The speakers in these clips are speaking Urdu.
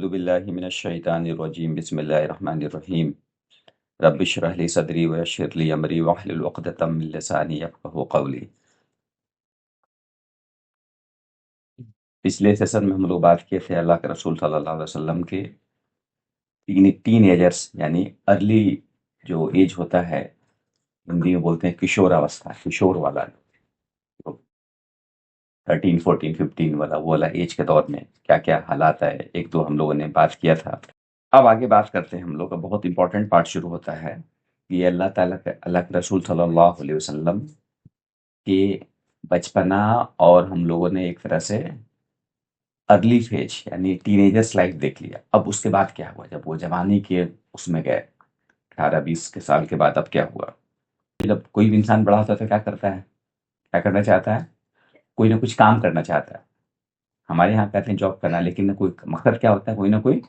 اعوذ باللہ من الشیطان الرجیم بسم اللہ الرحمن الرحیم رب اشرح لی صدری ویسر لی امری واحلل عقدۃ من لسانی یفقہوا قولی۔ پچھلے سیشن میں ہم لوگ بات کیے تھے اللہ کے رسول صلی اللہ علیہ وسلم کے تین ایجرس، یعنی ارلی جو ایج ہوتا ہے، ہندی میں بولتے ہیں کشور اوستھا، کشور والا 13 14 15 والا، وہ والا ایج کے دور میں کیا کیا حالات ہے، ایک دو ہم لوگوں نے بات کیا تھا۔ اب آگے بات کرتے ہیں، ہم لوگ کا بہت امپورٹنٹ پارٹ شروع ہوتا ہے۔ یہ اللہ تعالیٰ کے اللہ کے رسول صلی اللہ علیہ وسلم کے بچپنا، اور ہم لوگوں نے ایک طرح سے ارلی فیج یعنی ٹین ایجرس لائف دیکھ لیا۔ اب اس کے بعد کیا ہوا جب وہ جوانی کے اس میں گئے، 18 20 کے سال کے بعد اب کیا ہوا؟ جب کوئی بھی انسان بڑا ہوتا ہے تو کیا کرتا ہے، کیا کرنا چاہتا ہے؟ کوئی نہ کچھ کام کرنا چاہتا ہے۔ ہمارے یہاں کہتے ہیں جاب کرنا، لیکن کوئی مقصد کیا ہوتا ہے؟ کوئی نہ کوئی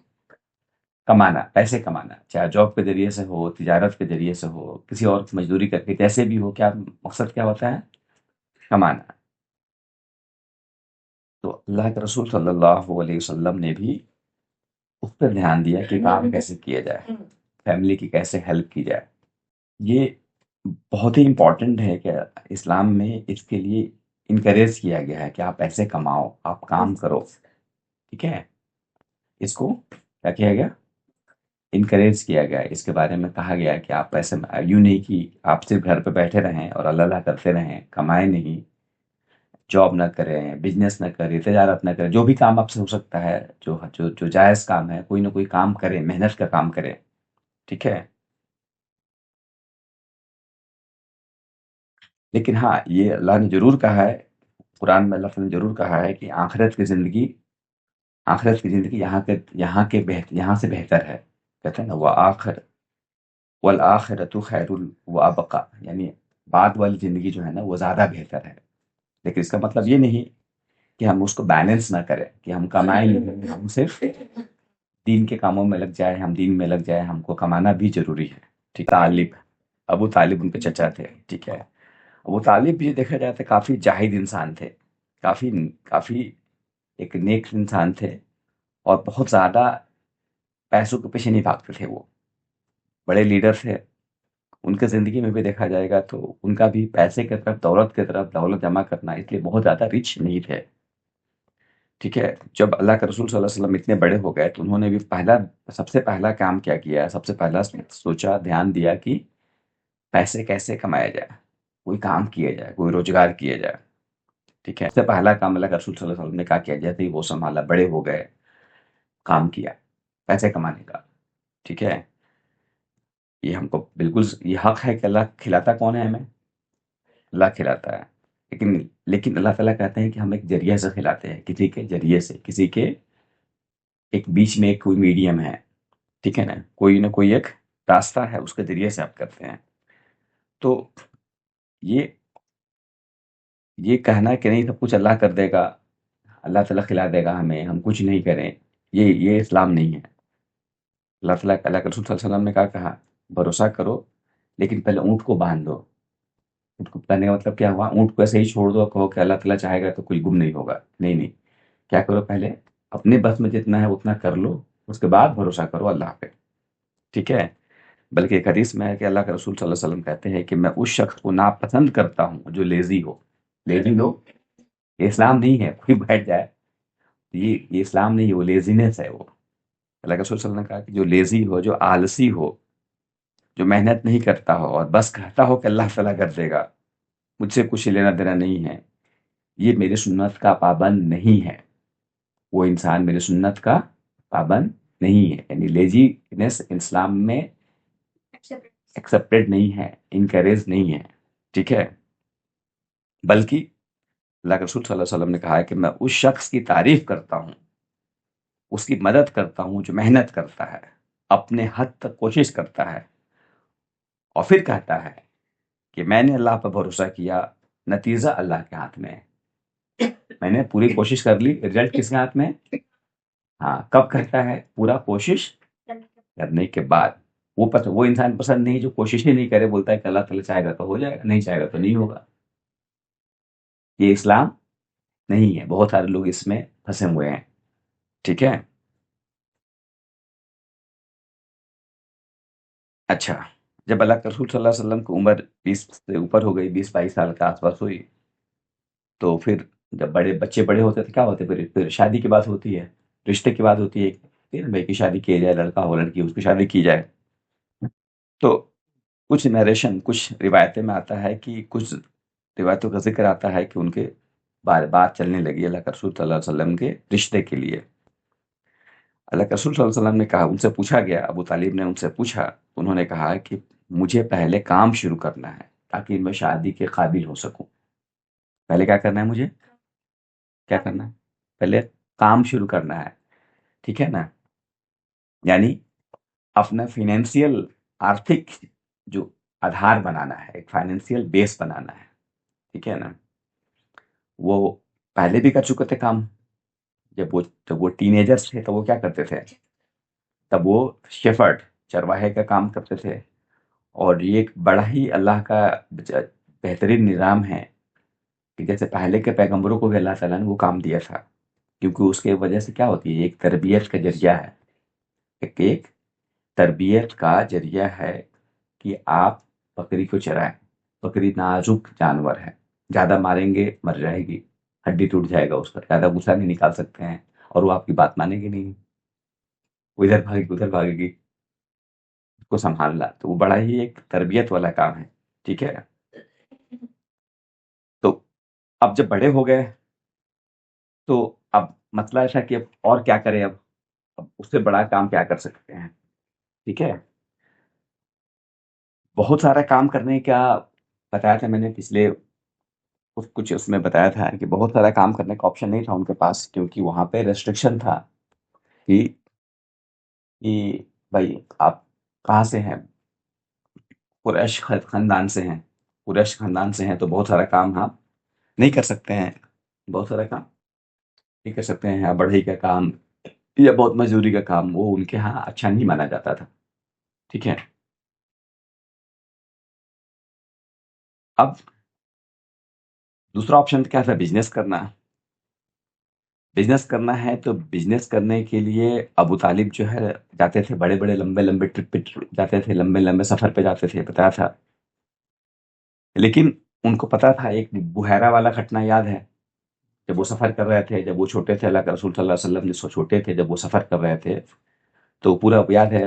کمانا، پیسے کمانا، چاہے جاب کے ذریعے سے ہو، تجارت کے ذریعے سے ہو، کسی اور کی مزدوری کر کے، جیسے بھی ہو، کیا مقصد کیا ہوتا ہے؟ کمانا۔ تو اللہ کے رسول صلی اللہ علیہ وسلم نے بھی اس پر دھیان دیا کہ کام کیسے کیا جائے، فیملی کی کیسے ہیلپ کی جائے۔ یہ بہت ہی امپورٹنٹ ہے کہ اسلام میں اس کے لیے انکریج کیا گیا ہے کہ آپ پیسے کماؤ، آپ کام کرو، ٹھیک ہے؟ اس کو کیا کیا گیا؟ انکریج کیا گیا ہے۔ اس کے بارے میں کہا گیا ہے کہ آپ پیسے یوں نہیں کہ آپ صرف گھر پہ بیٹھے رہیں اور اللہ اللہ کرتے رہیں، کمائیں نہیں، جاب نہ کریں، بزنس نہ کریں، تجارت نہ کریں، جو بھی کام آپ سے ہو سکتا ہے، جو جو جو جائز کام ہے، کوئی نہ کوئی کام کریں، محنت کا کام کریں، ٹھیک ہے؟ لیکن ہاں، یہ اللہ نے ضرور کہا ہے، قرآن میں اللہ تعالیٰ نے ضرور کہا ہے کہ آخرت کی زندگی یہاں سے بہتر ہے۔ کہتے ہیں نا والآخرۃ خیر وابقیٰ، یعنی بعد والی زندگی جو ہے نا وہ زیادہ بہتر ہے۔ لیکن اس کا مطلب یہ نہیں کہ ہم اس کو بیلنس نہ کریں، کہ ہم کمائیں نہیں، ہم صرف دین کے کاموں میں لگ جائیں، ہم دین میں لگ جائیں، ہم کو کمانا بھی ضروری ہے، ٹھیک ہے؟ ابو طالب ان کے چچا تھے، ٹھیک ہے؟ ابو طالب بھی دیکھا جائے تو کافی جاہد انسان تھے، کافی کافی ایک نیک انسان تھے، اور بہت زیادہ پیسوں کے پیچھے نہیں بھاگتے تھے، وہ بڑے لیڈر تھے۔ ان کے زندگی میں بھی دیکھا جائے گا تو ان کا بھی پیسے کی طرف، دولت کی طرف، دولت جمع کرنا، اس لیے بہت زیادہ رچ نہیں تھے، ٹھیک ہے؟ جب اللہ کے رسول صلی اللہ علیہ وسلم اتنے بڑے ہو گئے تو انہوں نے بھی سب سے پہلا کام کیا کیا، سب سے پہلا سوچا، دھیان دیا کہ پیسے کیسے کمایا جائے، کوئی کام کیا جائے، کوئی روزگار کیا جائے، ٹھیک ہے؟ سب سے پہلا کام اللہ کے رسول صلی اللہ علیہ وسلم نے کہا کیا جاتا ہے، وہ سنبھالا، بڑے ہو گئے، کام کیا پیسے کمانے کا، ٹھیک ہے؟ یہ ہم کو بالکل یہ حق ہے کہ اللہ کھلاتا کون ہے ہمیں؟ اللہ کھلاتا ہے، لیکن اللہ تعالیٰ کہتے ہیں کہ ہم ایک ذریعے سے کھلاتے ہیں، کسی کے ذریعے سے، کسی کے ایک بیچ میں ایک کوئی میڈیم ہے، ٹھیک ہے نا؟ کوئی نہ کوئی ایک راستہ ہے، اس کے ذریعے سے آپ کرتے ہیں۔ تو یہ کہنا کہ نہیں سب کچھ اللہ کر دے گا، اللہ تعالیٰ کھلا دے گا ہمیں، ہم کچھ نہیں کریں، یہ اسلام نہیں ہے۔ اللہ تعالیٰ اللہ کے رسول صلی اللہ علیہ وسلم نے کہا بھروسہ کرو، لیکن پہلے اونٹ کو باندھ دو۔ اونٹ کو باندھنے کا مطلب کیا ہوا؟ اونٹ کو ایسے ہی چھوڑ دو، کہو کہ اللہ تعالیٰ چاہے گا تو کوئی گم نہیں ہوگا، نہیں، کیا کرو، پہلے اپنے بس میں جتنا ہے اتنا کر لو، اس کے بعد بھروسہ کرو اللہ پہ، ٹھیک ہے؟ بلکہ ایک حدیث میں ہے کہ اللہ کے رسول صلی اللہ علیہ وسلم کہتے ہیں کہ میں اس شخص کو ناپسند کرتا ہوں جو لیزی ہو۔ لیزی لو، یہ اسلام نہیں ہے، کوئی بیٹھ جائے، یہ اسلام نہیں ہے، وہ لیزینس ہے۔ وہ اللہ کے رسول صلی اللہ علیہ وسلم نے کہا کہ جو لیزی ہو، جو آلسی ہو، جو محنت نہیں کرتا ہو اور بس کہتا ہو کہ اللہ تعالیٰ کر دے گا، مجھ سے کچھ لینا دینا نہیں ہے، یہ میری سنت کا پابند نہیں ہے، وہ انسان میری سنت کا پابند نہیں ہے۔ یعنی لیزینس اسلام میں ایکسیپٹیڈ نہیں ہے، انکریج نہیں ہے، ٹھیک ہے؟ بلکہ اللہ کے رسول صلی اللہ علیہ وسلم نے کہا ہے کہ میں اس شخص کی تعریف کرتا ہوں، اس کی مدد کرتا ہوں جو محنت کرتا ہے، اپنے حد تک کوشش کرتا ہے، اور پھر کہتا ہے کہ میں نے اللہ پر بھروسہ کیا، نتیجہ اللہ کے ہاتھ میں ہے، میں نے پوری کوشش کر لی، رزلٹ کس کے ہاتھ میں ہے؟ ہاں، کب کرتا ہے؟ پورا کوشش کرنے کے بعد۔ وہ انسان پسند نہیں جو کوشش ہی نہیں کرے، بولتا ہے کہ اللہ تعالیٰ چاہے گا تو ہو جائے گا، نہیں چاہے گا تو نہیں ہوگا۔ یہ اسلام نہیں ہے، بہت سارے لوگ اس میں پھنسے ہوئے ہیں، ٹھیک ہے؟ اچھا، جب اللہ کے رسول صلی اللہ علیہ وسلم کی عمر 20 سے اوپر ہو گئی، 20-22 سال کے آس پاس ہوئی، تو پھر جب بچے بڑے ہوتے تھے کیا ہوتے، پھر شادی کی بات ہوتی ہے، رشتے کی بات ہوتی ہے، پھر بھائی کی شادی کی جائے، لڑکا ہو لڑکی اس کی شادی کی جائے. تو کچھ نریشن، کچھ روایتیں میں آتا ہے کہ کچھ روایتوں کا ذکر آتا ہے کہ ان کے بات چلنے لگی اللہ کے رسول صلی اللہ علیہ وسلم کے رشتے کے لیے. اللہ کے رسول صلی اللہ علیہ وسلم نے کہا، ان سے پوچھا گیا، ابو طالب نے ان سے پوچھا، انہوں نے کہا کہ مجھے پہلے کام شروع کرنا ہے تاکہ میں شادی کے قابل ہو سکوں. پہلے کیا کرنا ہے مجھے؟ کیا کرنا ہے؟ پہلے کام شروع کرنا ہے، ٹھیک ہے نا؟ یعنی اپنا فائنینشیل، آرتھک جو آدھار بنانا ہے، ایک فائنینشیل بیس بنانا ہے، ٹھیک ہے نا؟ وہ پہلے بھی کر چکے تھے کام. جب وہ ٹین ایجرس تھے تو وہ کیا کرتے تھے؟ تب وہ شیفرڈ، چرواہے کا کام کرتے تھے. اور یہ ایک بڑا ہی اللہ کا بہترین نظام ہے کہ جیسے پہلے کے پیغمبروں کو بھی اللہ تعالیٰ نے وہ کام دیا تھا، کیونکہ اس کے وجہ سے کیا ہوتی ہے، ایک تربیت کا ذریعہ ہے، ایک تربیت کا ذریعہ ہے کہ آپ بکری کو چرائیں. بکری نازک جانور ہے، زیادہ ماریں گے مر جائے گی، ہڈی ٹوٹ جائے گا اس کا، زیادہ غصہ نہیں نکال سکتے ہیں، اور وہ آپ کی بات مانے گی نہیں، وہ ادھر بھاگے گی ادھر بھاگے گی، اس کو سنبھالنا تو وہ بڑا ہی ایک تربیت والا کام ہے، ٹھیک ہے. تو اب جب بڑے ہو گئے تو اب مسئلہ ایسا کہ اب اور کیا کریں، اب اس سے بڑا کام کیا کر سکتے ہیں، ٹھیک ہے. بہت سارا کام کرنے کا بتایا تھا میں نے پچھلے کچھ اس میں بتایا تھا کہ بہت سارا کام کرنے کا آپشن نہیں تھا ان کے پاس، کیونکہ وہاں پہ ریسٹرکشن تھا کہ کہ بھائی آپ کہاں سے ہیں، قریش خاندان سے ہیں، قریش خاندان سے ہیں تو بہت سارا کام آپ نہیں کر سکتے ہیں، بہت سارا کام نہیں کر سکتے ہیں، یا بڑھئی کا کام یا بہت مزدوری کا کام وہ ان کے ہاں اچھا نہیں مانا جاتا تھا، ٹھیک ہے. اب دوسرا آپشن کیا تھا، بزنس کرنا. بزنس کرنا ہے تو بزنس کرنے کے لیے ابو طالب جو ہے جاتے تھے، بڑے بڑے لمبے لمبے ٹرپ پہ جاتے تھے، لمبے لمبے سفر پہ جاتے تھے، بتایا تھا. لیکن ان کو پتا تھا، ایک بحیرہ والا گھٹنا یاد ہے، جب وہ سفر کر رہے تھے، جب وہ چھوٹے تھے، اللہ کے رسول صلی اللہ علیہ وسلم جس کو چھوٹے تھے جب وہ سفر کر رہے تھے، تو پورا یاد ہے،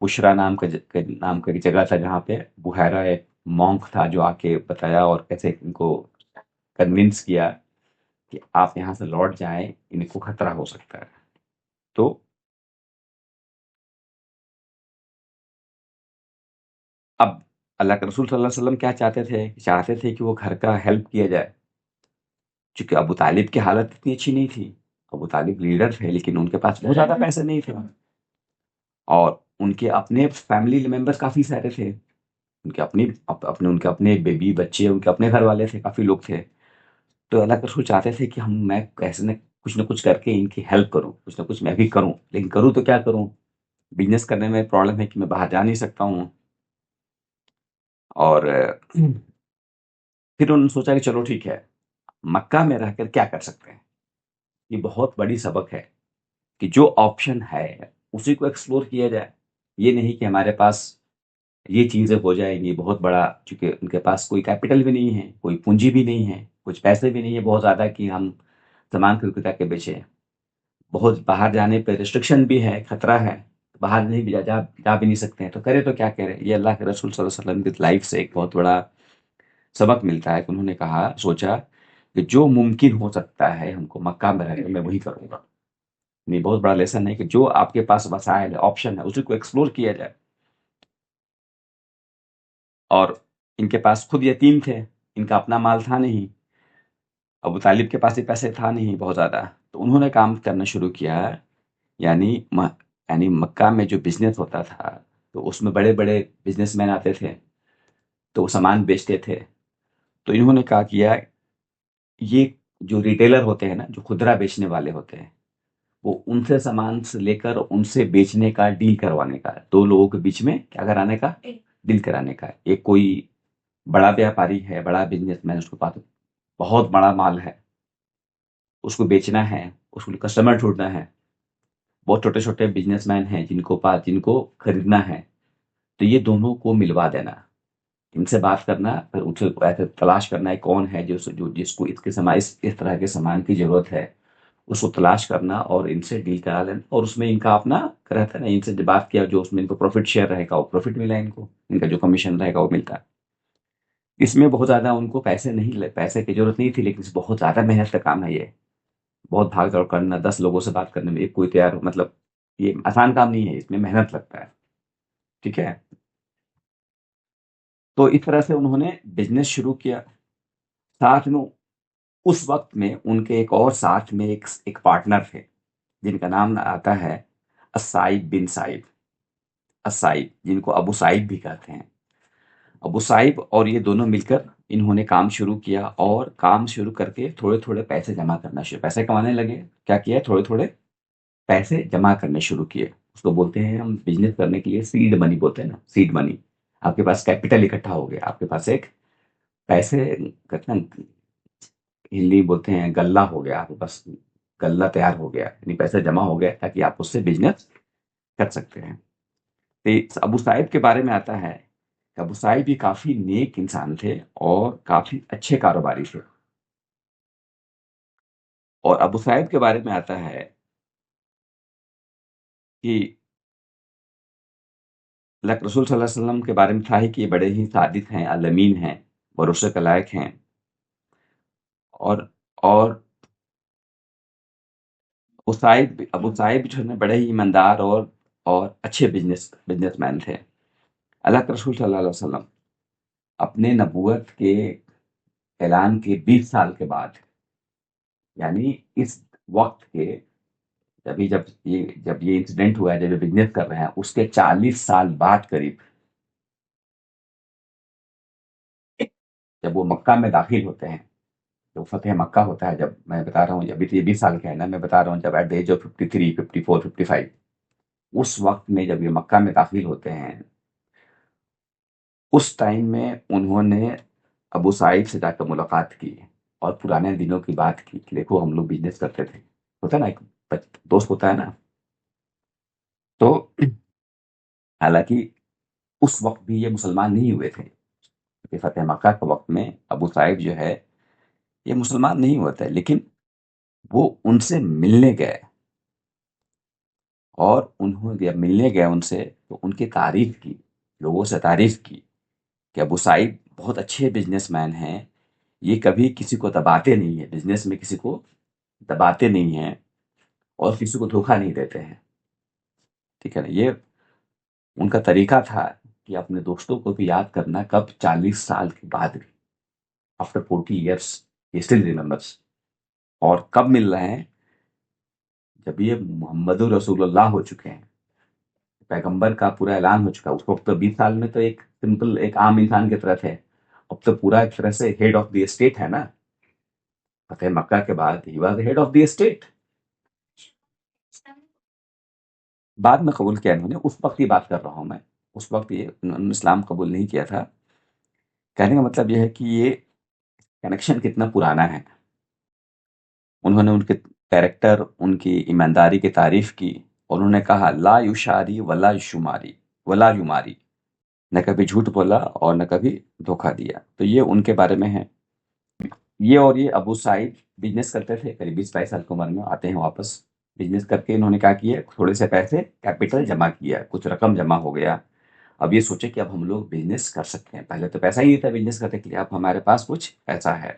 بشرا نام کا ایک جگہ تھا جہاں پہ بحیرہ ایک مونک تھا جو آ کے بتایا اور کیسے ان کو کنونس کیا کہ آپ یہاں سے لوٹ جائیں، ان کو خطرہ ہو سکتا ہے. تو اب اللہ کے رسول صلی اللہ علیہ وسلم کیا چاہتے تھے کہ وہ گھر کا ہیلپ کیا جائے، چونکہ ابو طالب کی حالت اتنی اچھی نہیں تھی. ابو طالب لیڈر تھے لیکن ان کے پاس بہت زیادہ پیسے نہیں تھے، اور ان کے اپنے فیملی ممبرس کافی سارے تھے، ان کے اپنے بیبی بچے، ان کے اپنے گھر والے تھے، کافی لوگ تھے. تو اللہ کے رسول چاہتے تھے کہ میں کیسے نہ کچھ کر کے ان کی ہیلپ کروں، کچھ نہ کچھ میں بھی کروں، لیکن کروں تو کیا کروں، بزنس کرنے میں پرابلم ہے کہ میں باہر جا نہیں سکتا ہوں. اور پھر انہوں نے سوچا کہ چلو ٹھیک ہے، مکہ میں رہ کر کیا کر سکتے ہیں. یہ بہت بڑی سبق ہے کہ جو آپشن ہے اسی کو ایکسپلور کیا جائے. یہ نہیں کہ ہمارے پاس یہ چیزیں ہو جائیں گی بہت بڑا، چونکہ ان کے پاس کوئی کیپٹل بھی نہیں ہے، کوئی پونجی بھی نہیں ہے، کچھ پیسے بھی نہیں ہے بہت زیادہ کہ ہم سامان خرید کے بیچیں. بہت باہر جانے پہ ریسٹرکشن بھی ہے، خطرہ ہے، باہر نہیں بھی جا بھی نہیں سکتے ہیں، تو کرے تو کیا کرے. یہ اللہ کے رسول صلی اللہ علیہ وسلم کی لائف سے ایک بہت بڑا سبق ملتا ہے کہ انہوں نے سوچا کہ جو ممکن ہو سکتا ہے ہم کو مکہ میں رہ کے میں وہی کروں گا. یہ بہت بڑا لیسن ہے کہ جو آپ کے پاس وسائل ہے، آپشن ہے، اسی کو ایکسپلور کیا جائے. اور ان کے پاس خود یتیم تھے، ان کا اپنا مال تھا نہیں، ابو طالب کے پاس ہی پیسے تھا نہیں بہت زیادہ، تو انہوں نے کام کرنا شروع کیا. یعنی یعنی مکہ میں جو بزنس ہوتا تھا تو اس میں بڑے بڑے بزنس مین آتے تھے تو وہ سامان بیچتے تھے. تو انہوں نے کہا کیا، یہ جو ریٹیلر ہوتے ہیں نا، جو خدرہ بیچنے والے ہوتے ہیں، وہ ان سے سامان سے لے کر ان سے بیچنے کا ڈیل کروانے کا، دو لوگوں کے بیچ میں کیا کرانے کا، ڈیل کرانے کا. ایک کوئی بڑا ویاپاری ہے، بڑا بزنس مین، اس کے پاس بہت بڑا مال ہے، اس کو بیچنا ہے، اس کو کسٹمر ڈھونڈنا ہے. بہت چھوٹے چھوٹے بزنس مین ہیں جن کو خریدنا ہے، تو یہ دونوں کو ملوا دینا، ان سے بات کرنا، پھر ان سے ایسے تلاش کرنا ہے کون ہے جس کو اس طرح کے سامان کی ضرورت ہے، اس کو تلاش کرنا اور ان سے ڈیل کرا لینا، اور اس میں ان کا اپنا رہتا ہے نا، ان سے جو بات کیا جو اس میں ان کو پروفٹ شیئر رہے گا وہ پروفٹ ملا، ان کو ان کا جو کمیشن رہے گا وہ ملتا ہے۔ اس میں بہت زیادہ ان کو پیسے کی ضرورت نہیں تھی، لیکن بہت زیادہ محنت کا کام ہے یہ، بہت بھاگ دوڑ کرنا، 10 لوگوں سے بات کرنے میں ایک کوئی تیار مطلب یہ آسان کام نہیں ہے، اس میں محنت لگتا ہے، ٹھیک ہے۔ تو اس طرح سے انہوں نے بزنس شروع کیا، ساتھ میں اس وقت میں ان کے ایک اور ساتھ میں ایک پارٹنر تھے جن کا نام آتا ہے السائب بن سائب، السائب جن کو ابو سعید بھی کہتے ہیں۔ ابو سعید اور یہ دونوں مل کر انہوں نے کام شروع کیا، اور کام شروع کر کے تھوڑے تھوڑے پیسے جمع کرنا شروع، پیسے کمانے لگے، کیا کیا تھوڑے تھوڑے پیسے جمع کرنے شروع کیے، اس کو بولتے ہیں ہم بزنس کرنے کے لیے سیڈ منی بولتے ہیں نا، سیڈ منی۔ آپ کے پاس کیپٹل اکٹھا ہو گیا، آپ کے پاس ایک پیسے کہتے ہیں ہندی بولتے ہیں غلہ ہو گیا، آپ کے پاس غلہ تیار ہو گیا، یعنی پیسے جمع ہو گیا تاکہ آپ اس سے بزنس کر سکتے ہیں۔ تو ابو سعید کے بارے میں آتا ہے کہ ابو سعید بھی کافی نیک انسان تھے اور کافی اچھے کاروباری تھے، اور ابو سعید کے بارے میں آتا ہے کہ اللہ رسول صلی اللہ علیہ وسلم کے بارے میں تھا ہی کہ یہ بڑے ہی صادق ہیں، علمین ہیں، بھروسے کے لائق ہیں، اور اور ابو سعید جو ہے بڑے ہی ایماندار اور اچھے بزنس مین تھے۔ اللہ کے رسول صلی اللہ علیہ وسلم اپنے نبوت کے اعلان کے 20 سال کے بعد، یعنی اس وقت کے جب یہ انسیڈنٹ ہوا ہے، جب یہ بزنس کر رہے ہیں، اس کے 40 سال بعد قریب جب وہ مکہ میں داخل ہوتے ہیں، جو فتح مکہ ہوتا ہے، جب میں بتا رہا ہوں ابھی تو یہ 20 سال کا ہے نا، میں بتا رہا ہوں جب ایٹ دا ایج آف 53 54 55 اس وقت میں جب یہ مکہ میں داخل ہوتے ہیں، اس ٹائم میں انہوں نے ابو سعید سے جا کر ملاقات کی اور پرانے دنوں کی بات کی کہ دیکھو ہم لوگ بزنس کرتے تھے، ہوتا ہے نا، ایک دوست ہوتا ہے نا۔ تو حالانکہ اس وقت بھی یہ مسلمان نہیں ہوئے تھے، کہ فتح مکہ کے وقت میں ابو سعید جو ہے یہ مسلمان نہیں ہوئے تھے، لیکن وہ ان سے ملنے گئے، اور انہوں جب ملنے گئے ان سے تو ان کی تعریف کی، لوگوں سے تعریف کی کہ ابو سعید بہت اچھے بزنس مین ہیں، یہ کبھی کسی کو دباتے نہیں ہیں، بزنس میں کسی کو دباتے نہیں ہیں اور کسی کو دھوکہ نہیں دیتے ہیں، ٹھیک ہے نا۔ یہ ان کا طریقہ تھا کہ اپنے دوستوں کو بھی یاد کرنا، کب 40 سال کے بعد بھی، آفٹر 40 ایئرس یہ اسٹل ریمبرس، اور کب مل رہے ہیں، جب یہ محمد رسول اللہ ہو چکے ہیں، پیغمبر کا پورا اعلان ہو چکا ہے۔ اس وقت تو 20 سال میں تو ایک سمپل ایک عام انسان کی طرح تھے، اب تو پورا ایک طرح سے ہیڈ آف دی اسٹیٹ ہے نا، فتح مکہ کے بعد ہی was head of the state. بعد میں قبول کیا انہوں نے، اس وقت کی بات کر رہا ہوں میں، اس وقت یہ انہوں نے اسلام قبول نہیں کیا تھا۔ کہنے کا مطلب یہ ہے کہ یہ کنیکشن کتنا پرانا ہے، انہوں نے ان کے کیریکٹر، ان کی ایمانداری کی تعریف کی، اور انہوں نے کہا لا یشاری ولا یشماری ولا یماری، نہ کبھی جھوٹ بولا اور نہ کبھی دھوکہ دیا۔ تو یہ ان کے بارے میں ہے۔ یہ ابو سعید بزنس کرتے تھے، قریب 20 22 سال کی عمر میں آتے ہیں واپس، بزنس کر کے انہوں نے کیا کیا، تھوڑے سے پیسے کیپٹل جمع کیا، کچھ رقم جمع ہو گیا۔ اب یہ سوچے کہ اب ہم لوگ بزنس کر سکتے ہیں، پہلے تو پیسہ ہی نہیں تھا بزنس کرنے کے لیے، اب ہمارے پاس کچھ پیسہ ہے۔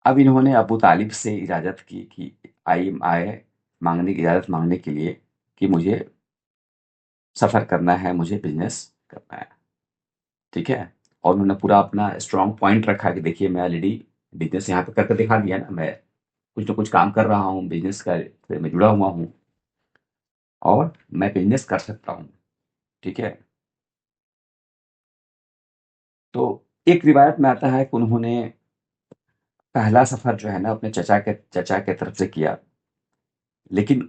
اب انہوں نے ابو طالب سے اجازت کی کہ آئے اجازت مانگنے کے لیے کہ مجھے سفر کرنا ہے، مجھے بزنس کرنا ہے، ٹھیک ہے۔ اور انہوں نے پورا اپنا اسٹرانگ پوائنٹ رکھا کہ دیکھیے میں آلریڈی بزنس یہاں پہ کر کے دکھا دیا نا، میں کچھ نہ کچھ کام کر رہا ہوں، بزنس کا میں جڑا ہوا ہوں اور میں بزنس کر سکتا ہوں، ٹھیک ہے۔ تو ایک روایت میں آتا ہے کہ انہوں نے پہلا سفر جو ہے نا اپنے چچا کے طرف سے کیا، لیکن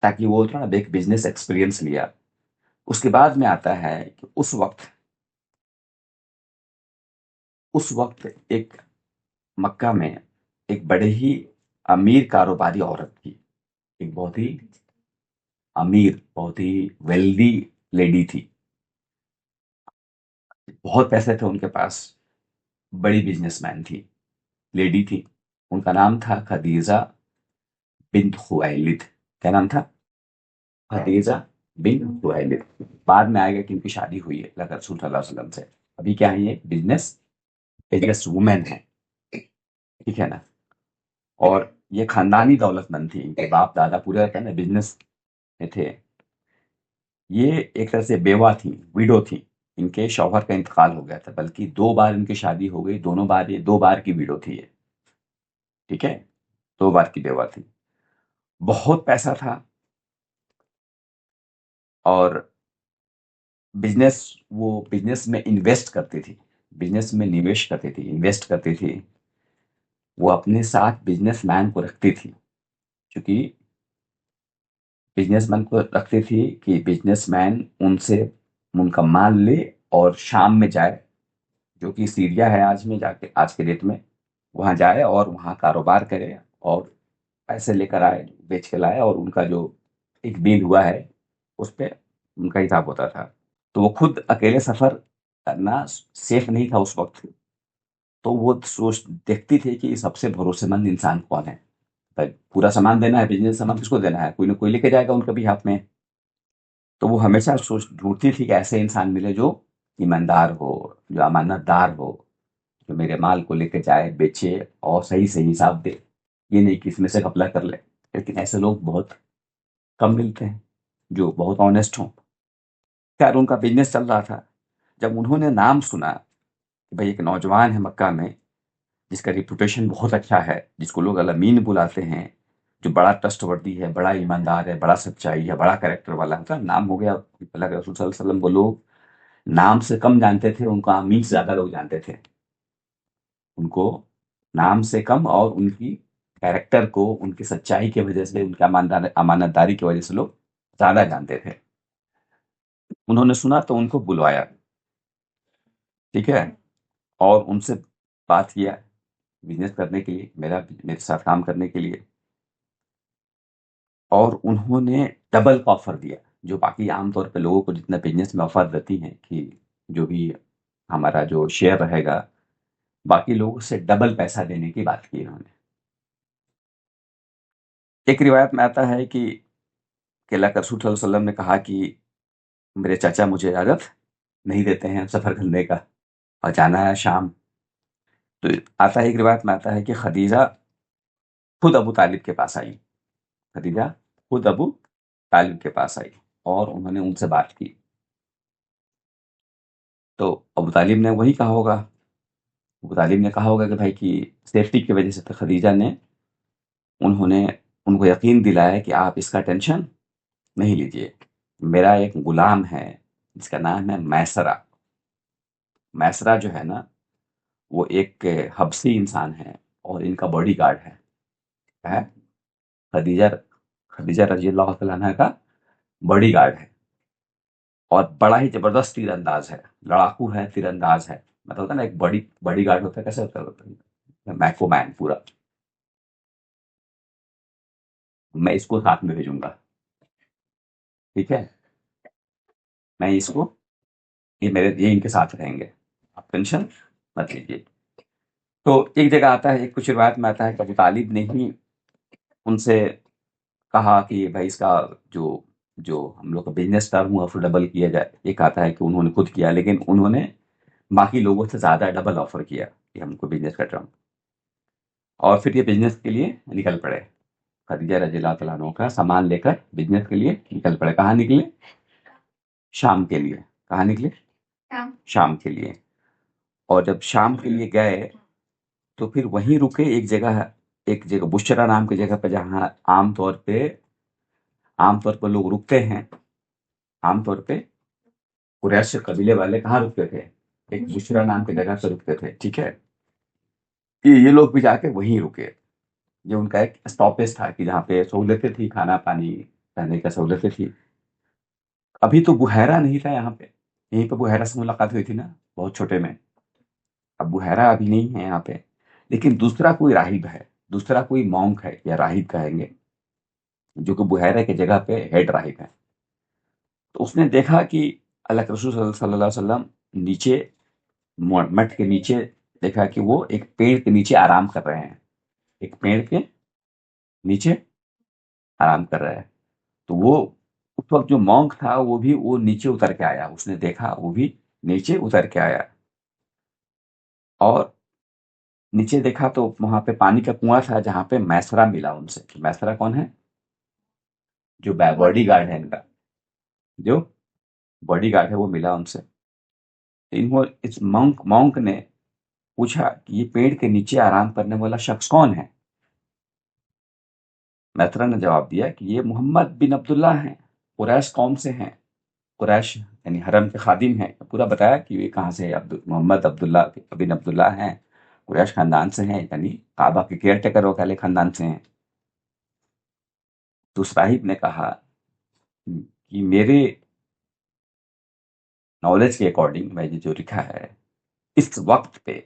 تاکہ وہ تھوڑا ایک بزنس ایکسپیرینس لیا۔ اس کے بعد میں آتا ہے کہ اس وقت ایک مکہ میں ایک بڑے ہی امیر کاروباری عورت تھی، ایک بہت ہی امیر، بہت ہی ویلدی لیڈی تھی، بہت پیسے تھے ان کے پاس، بڑی بزنس مین تھی، لیڈی تھی، ان کا نام تھا خدیجہ بنت خویلد۔ کیا نام تھا؟ خدیجہ بنت خویلد۔ بعد میں آئے گا کہ ان کی شادی ہوئی ہے اللہ کے رسول صلی اللہ علیہ وسلم سے، ابھی کیا ہے یہ بزنس وومین ہے، ٹھیک ہے نا؟ اور یہ خاندانی دولت مند تھی، ان کے باپ دادا پورے رہتے ہیں نا بزنس میں تھے۔ یہ ایک طرح سے بیوہ تھی، ویڈو تھی، ان کے شوہر کا انتقال ہو گیا تھا، بلکہ 2 بار ان کی شادی ہو گئی، دونوں بار یہ 2 بار کی ویڈو تھی یہ، ٹھیک ہے، 2 بار کی بیوہ تھی، بہت پیسہ تھا، اور بزنس، وہ بزنس میں انویسٹ کرتی تھی، بزنس میں نویش کرتی تھی، انویسٹ کرتی تھی، وہ اپنے ساتھ بزنس مین کو رکھتی تھی، کیونکہ بزنس مین کو رکھتی تھی کہ بزنس مین ان سے ان کا مال لے اور شام میں جائے، جو کہ سیریا ہے آج میں، جا کے آج کے ڈیٹ میں وہاں جائے اور وہاں کاروبار کرے اور پیسے لے کر آئے، بیچ کے لائے، اور ان کا جو ایک ڈیل ہوا ہے اس پہ ان کا حساب ہوتا تھا۔ تو وہ خود اکیلے سفر کرنا سیف نہیں تھا اس وقت، تو وہ سوچ دیکھتی تھی کہ سب سے بھروسے مند انسان کون ہے، بھائی پورا سامان دینا ہے، بزنس سامان کس کو دینا ہے، کوئی نہ کوئی لے کے جائے گا ان کے بھی ہاتھ میں، تو وہ ہمیشہ سوچ ڈھونڈتی تھی کہ ایسے انسان ملے جو ایماندار ہو، جو امانت دار ہو، جو میرے مال کو لے کے جائے، بیچے اور صحیح صحیح حساب دے، یہ نہیں کہ اس میں سے گھپلا کر لے۔ لیکن ایسے لوگ بہت کم ملتے ہیں جو بہت آنےسٹ ہوں۔ خیر ان کا بزنس چل رہا تھا، جب انہوں نے نام سنا کہ بھائی ایک نوجوان ہے مکہ میں جس کا ریپوٹیشن بہت اچھا ہے، جس کو لوگ الامین بلاتے ہیں، جو بڑا ٹرسٹ وردی ہے، بڑا ایماندار ہے، بڑا سچائی ہے، بڑا کریکٹر والا ہے، نام ہو گیا اللہ کے رسول صلی اللہ علیہ وسلم کو لوگ نام سے کم جانتے تھے، ان کا امین سے زیادہ لوگ جانتے تھے، ان کو نام سے کم اور ان کی کیریکٹر کو، ان کی سچائی کی وجہ سے، ان کی امانت داری کی وجہ سے لوگ زیادہ جانتے تھے۔ انہوں نے سنا تو ان کو بلوایا، ٹھیک ہے، اور ان سے بات کیا بزنس کرنے کے لیے، میرے ساتھ کام کرنے کے لیے، اور انہوں نے ڈبل کا آفر دیا، جو باقی عام طور پہ لوگوں کو جتنا بزنس میں آفر دیتی ہیں کہ جو بھی ہمارا جو شیئر رہے گا، باقی لوگوں سے ڈبل پیسہ دینے کی بات کی انہوں نے۔ ایک روایت میں آتا ہے کہ اللہ کے رسول صلی اللہ علیہ وسلم نے کہا کہ میرے چاچا مجھے اجازت نہیں دیتے ہیں سفر کرنے کا اور جانا ہے شام، تو آتا ہے ایک روایت میں آتا ہے کہ خدیجہ خود ابو طالب کے پاس آئی، خدیجہ خود ابو طالب کے پاس آئی اور انہوں نے ان سے بات کی، تو ابو طالب نے وہی کہا ہوگا، ابو طالب نے کہا ہوگا کہ بھائی کی سیفٹی کی وجہ سے، تو خدیجہ نے انہوں نے ان کو یقین دلایا کہ آپ اس کا ٹینشن نہیں لیجئے، میرا ایک غلام ہے جس کا نام ہے میسرہ، میسرہ جو ہے نا وہ ایک حبشی انسان ہے اور ان کا باڈی گارڈ ہے خدیجہ خدیجہ رضی اللہ تعالیٰ عنہ کا باڈی گارڈ ہے، اور بڑا ہی زبردست تیر انداز ہے، لڑاکو ہے، تیر انداز ہے، مطلب ہوتا ہے نا ایک باڈی گارڈ ہوتا ہے، کیسے ہوتا ہے میکو مین پورا، میں اس کو ساتھ میں بھیجوں گا، ٹھیک ہے، میں اس کو، یہ ان کے ساتھ رہیں گے، آپ ٹینشن مت لیجیے۔ تو ایک جگہ آتا ہے، ایک کچھ روایت میں آتا ہے کہ ابو طالب نے ہی ان سے کہا کہ بھائی اس کا جو جو ہم لوگ کا بزنس ٹرم ہوا پھر ڈبل کیا جائے، ایک آتا ہے کہ انہوں نے خود کیا، لیکن انہوں نے باقی لوگوں سے زیادہ ڈبل آفر کیا کہ ہم کو بزنس کا ٹرم، اور پھر یہ بزنس کے لیے نکل پڑے، خدیجہ رضی اللہ تعالیٰ عنہ کا سامان لے کر بزنس کے لیے نکل پڑے، کہاں نکلے؟ شام کے لیے، کہاں نکلے؟ شام کے لیے، اور جب شام کے لیے گئے تو پھر وہیں رکے ایک جگہ بشرا نام کی جگہ پہ، جہاں عام طور پر لوگ رکتے ہیں، عام طور پہ قریش قبیلے والے کہاں رکتے تھے؟ ایک بشرا نام کی جگہ پہ رکتے تھے، ٹھیک ہے، یہ لوگ بھی جا کے وہیں رکے، یہ ان کا ایک اسٹاپیج تھا کہ جہاں پہ سہولتیں تھی، کھانا پانی رہنے کا سہولتیں تھی۔ ابھی تو بحیرہ نہیں تھا یہاں پہ، یہیں پہ بحیرہ سے ملاقات ہوئی تھی نا بہت چھوٹے میں، اب بحیرہ ابھی نہیں ہے یہاں پہ، لیکن دوسرا کوئی راہب ہے، دوسرا کوئی مونک ہے یا راہب کہیں گے، جو کہ بحیرہ کی جگہ پہ ہیڈ راہب ہے. تو اس نے دیکھا کہ اللہ کے رسول صلی اللہ علیہ وسلم نیچے مٹ کے نیچے دیکھا کہ وہ ایک پیڑ کے نیچے آرام کر رہے ہیں. ایک پیڑ کے نیچے آرام کر رہے ہیں. تو وہ اس وقت جو مونک تھا وہ نیچے اتر کے آیا. اس نے دیکھا وہ بھی نیچے اتر کے آیا اور نیچے دیکھا تو وہاں پہ پانی کا کنواں تھا جہاں پہ میسرا ملا ان سے. میسرا کون ہے؟ جو باڈی گارڈ ہے ان کا، جو باڈی گارڈ ہے وہ ملا ان سے. اس مونک نے پوچھا کہ یہ پیڑ کے نیچے آرام کرنے والا شخص کون ہے؟ میسرا نے جواب دیا کہ یہ محمد بن عبداللہ ہیں، قریش قوم سے ہیں. قریش یعنی حرم کے خادم ہیں. پورا بتایا کہ یہ کہاں سے محمد عبداللہ بن عبداللہ ہیں، قریش خاندان سے ہیں، یعنی کعبہ کے کیئر ٹیکر والے خاندان سے ہیں. تو اس راہب نے کہا کہ میرے نالج کے اکارڈنگ میں نے جو لکھا ہے، اس وقت پہ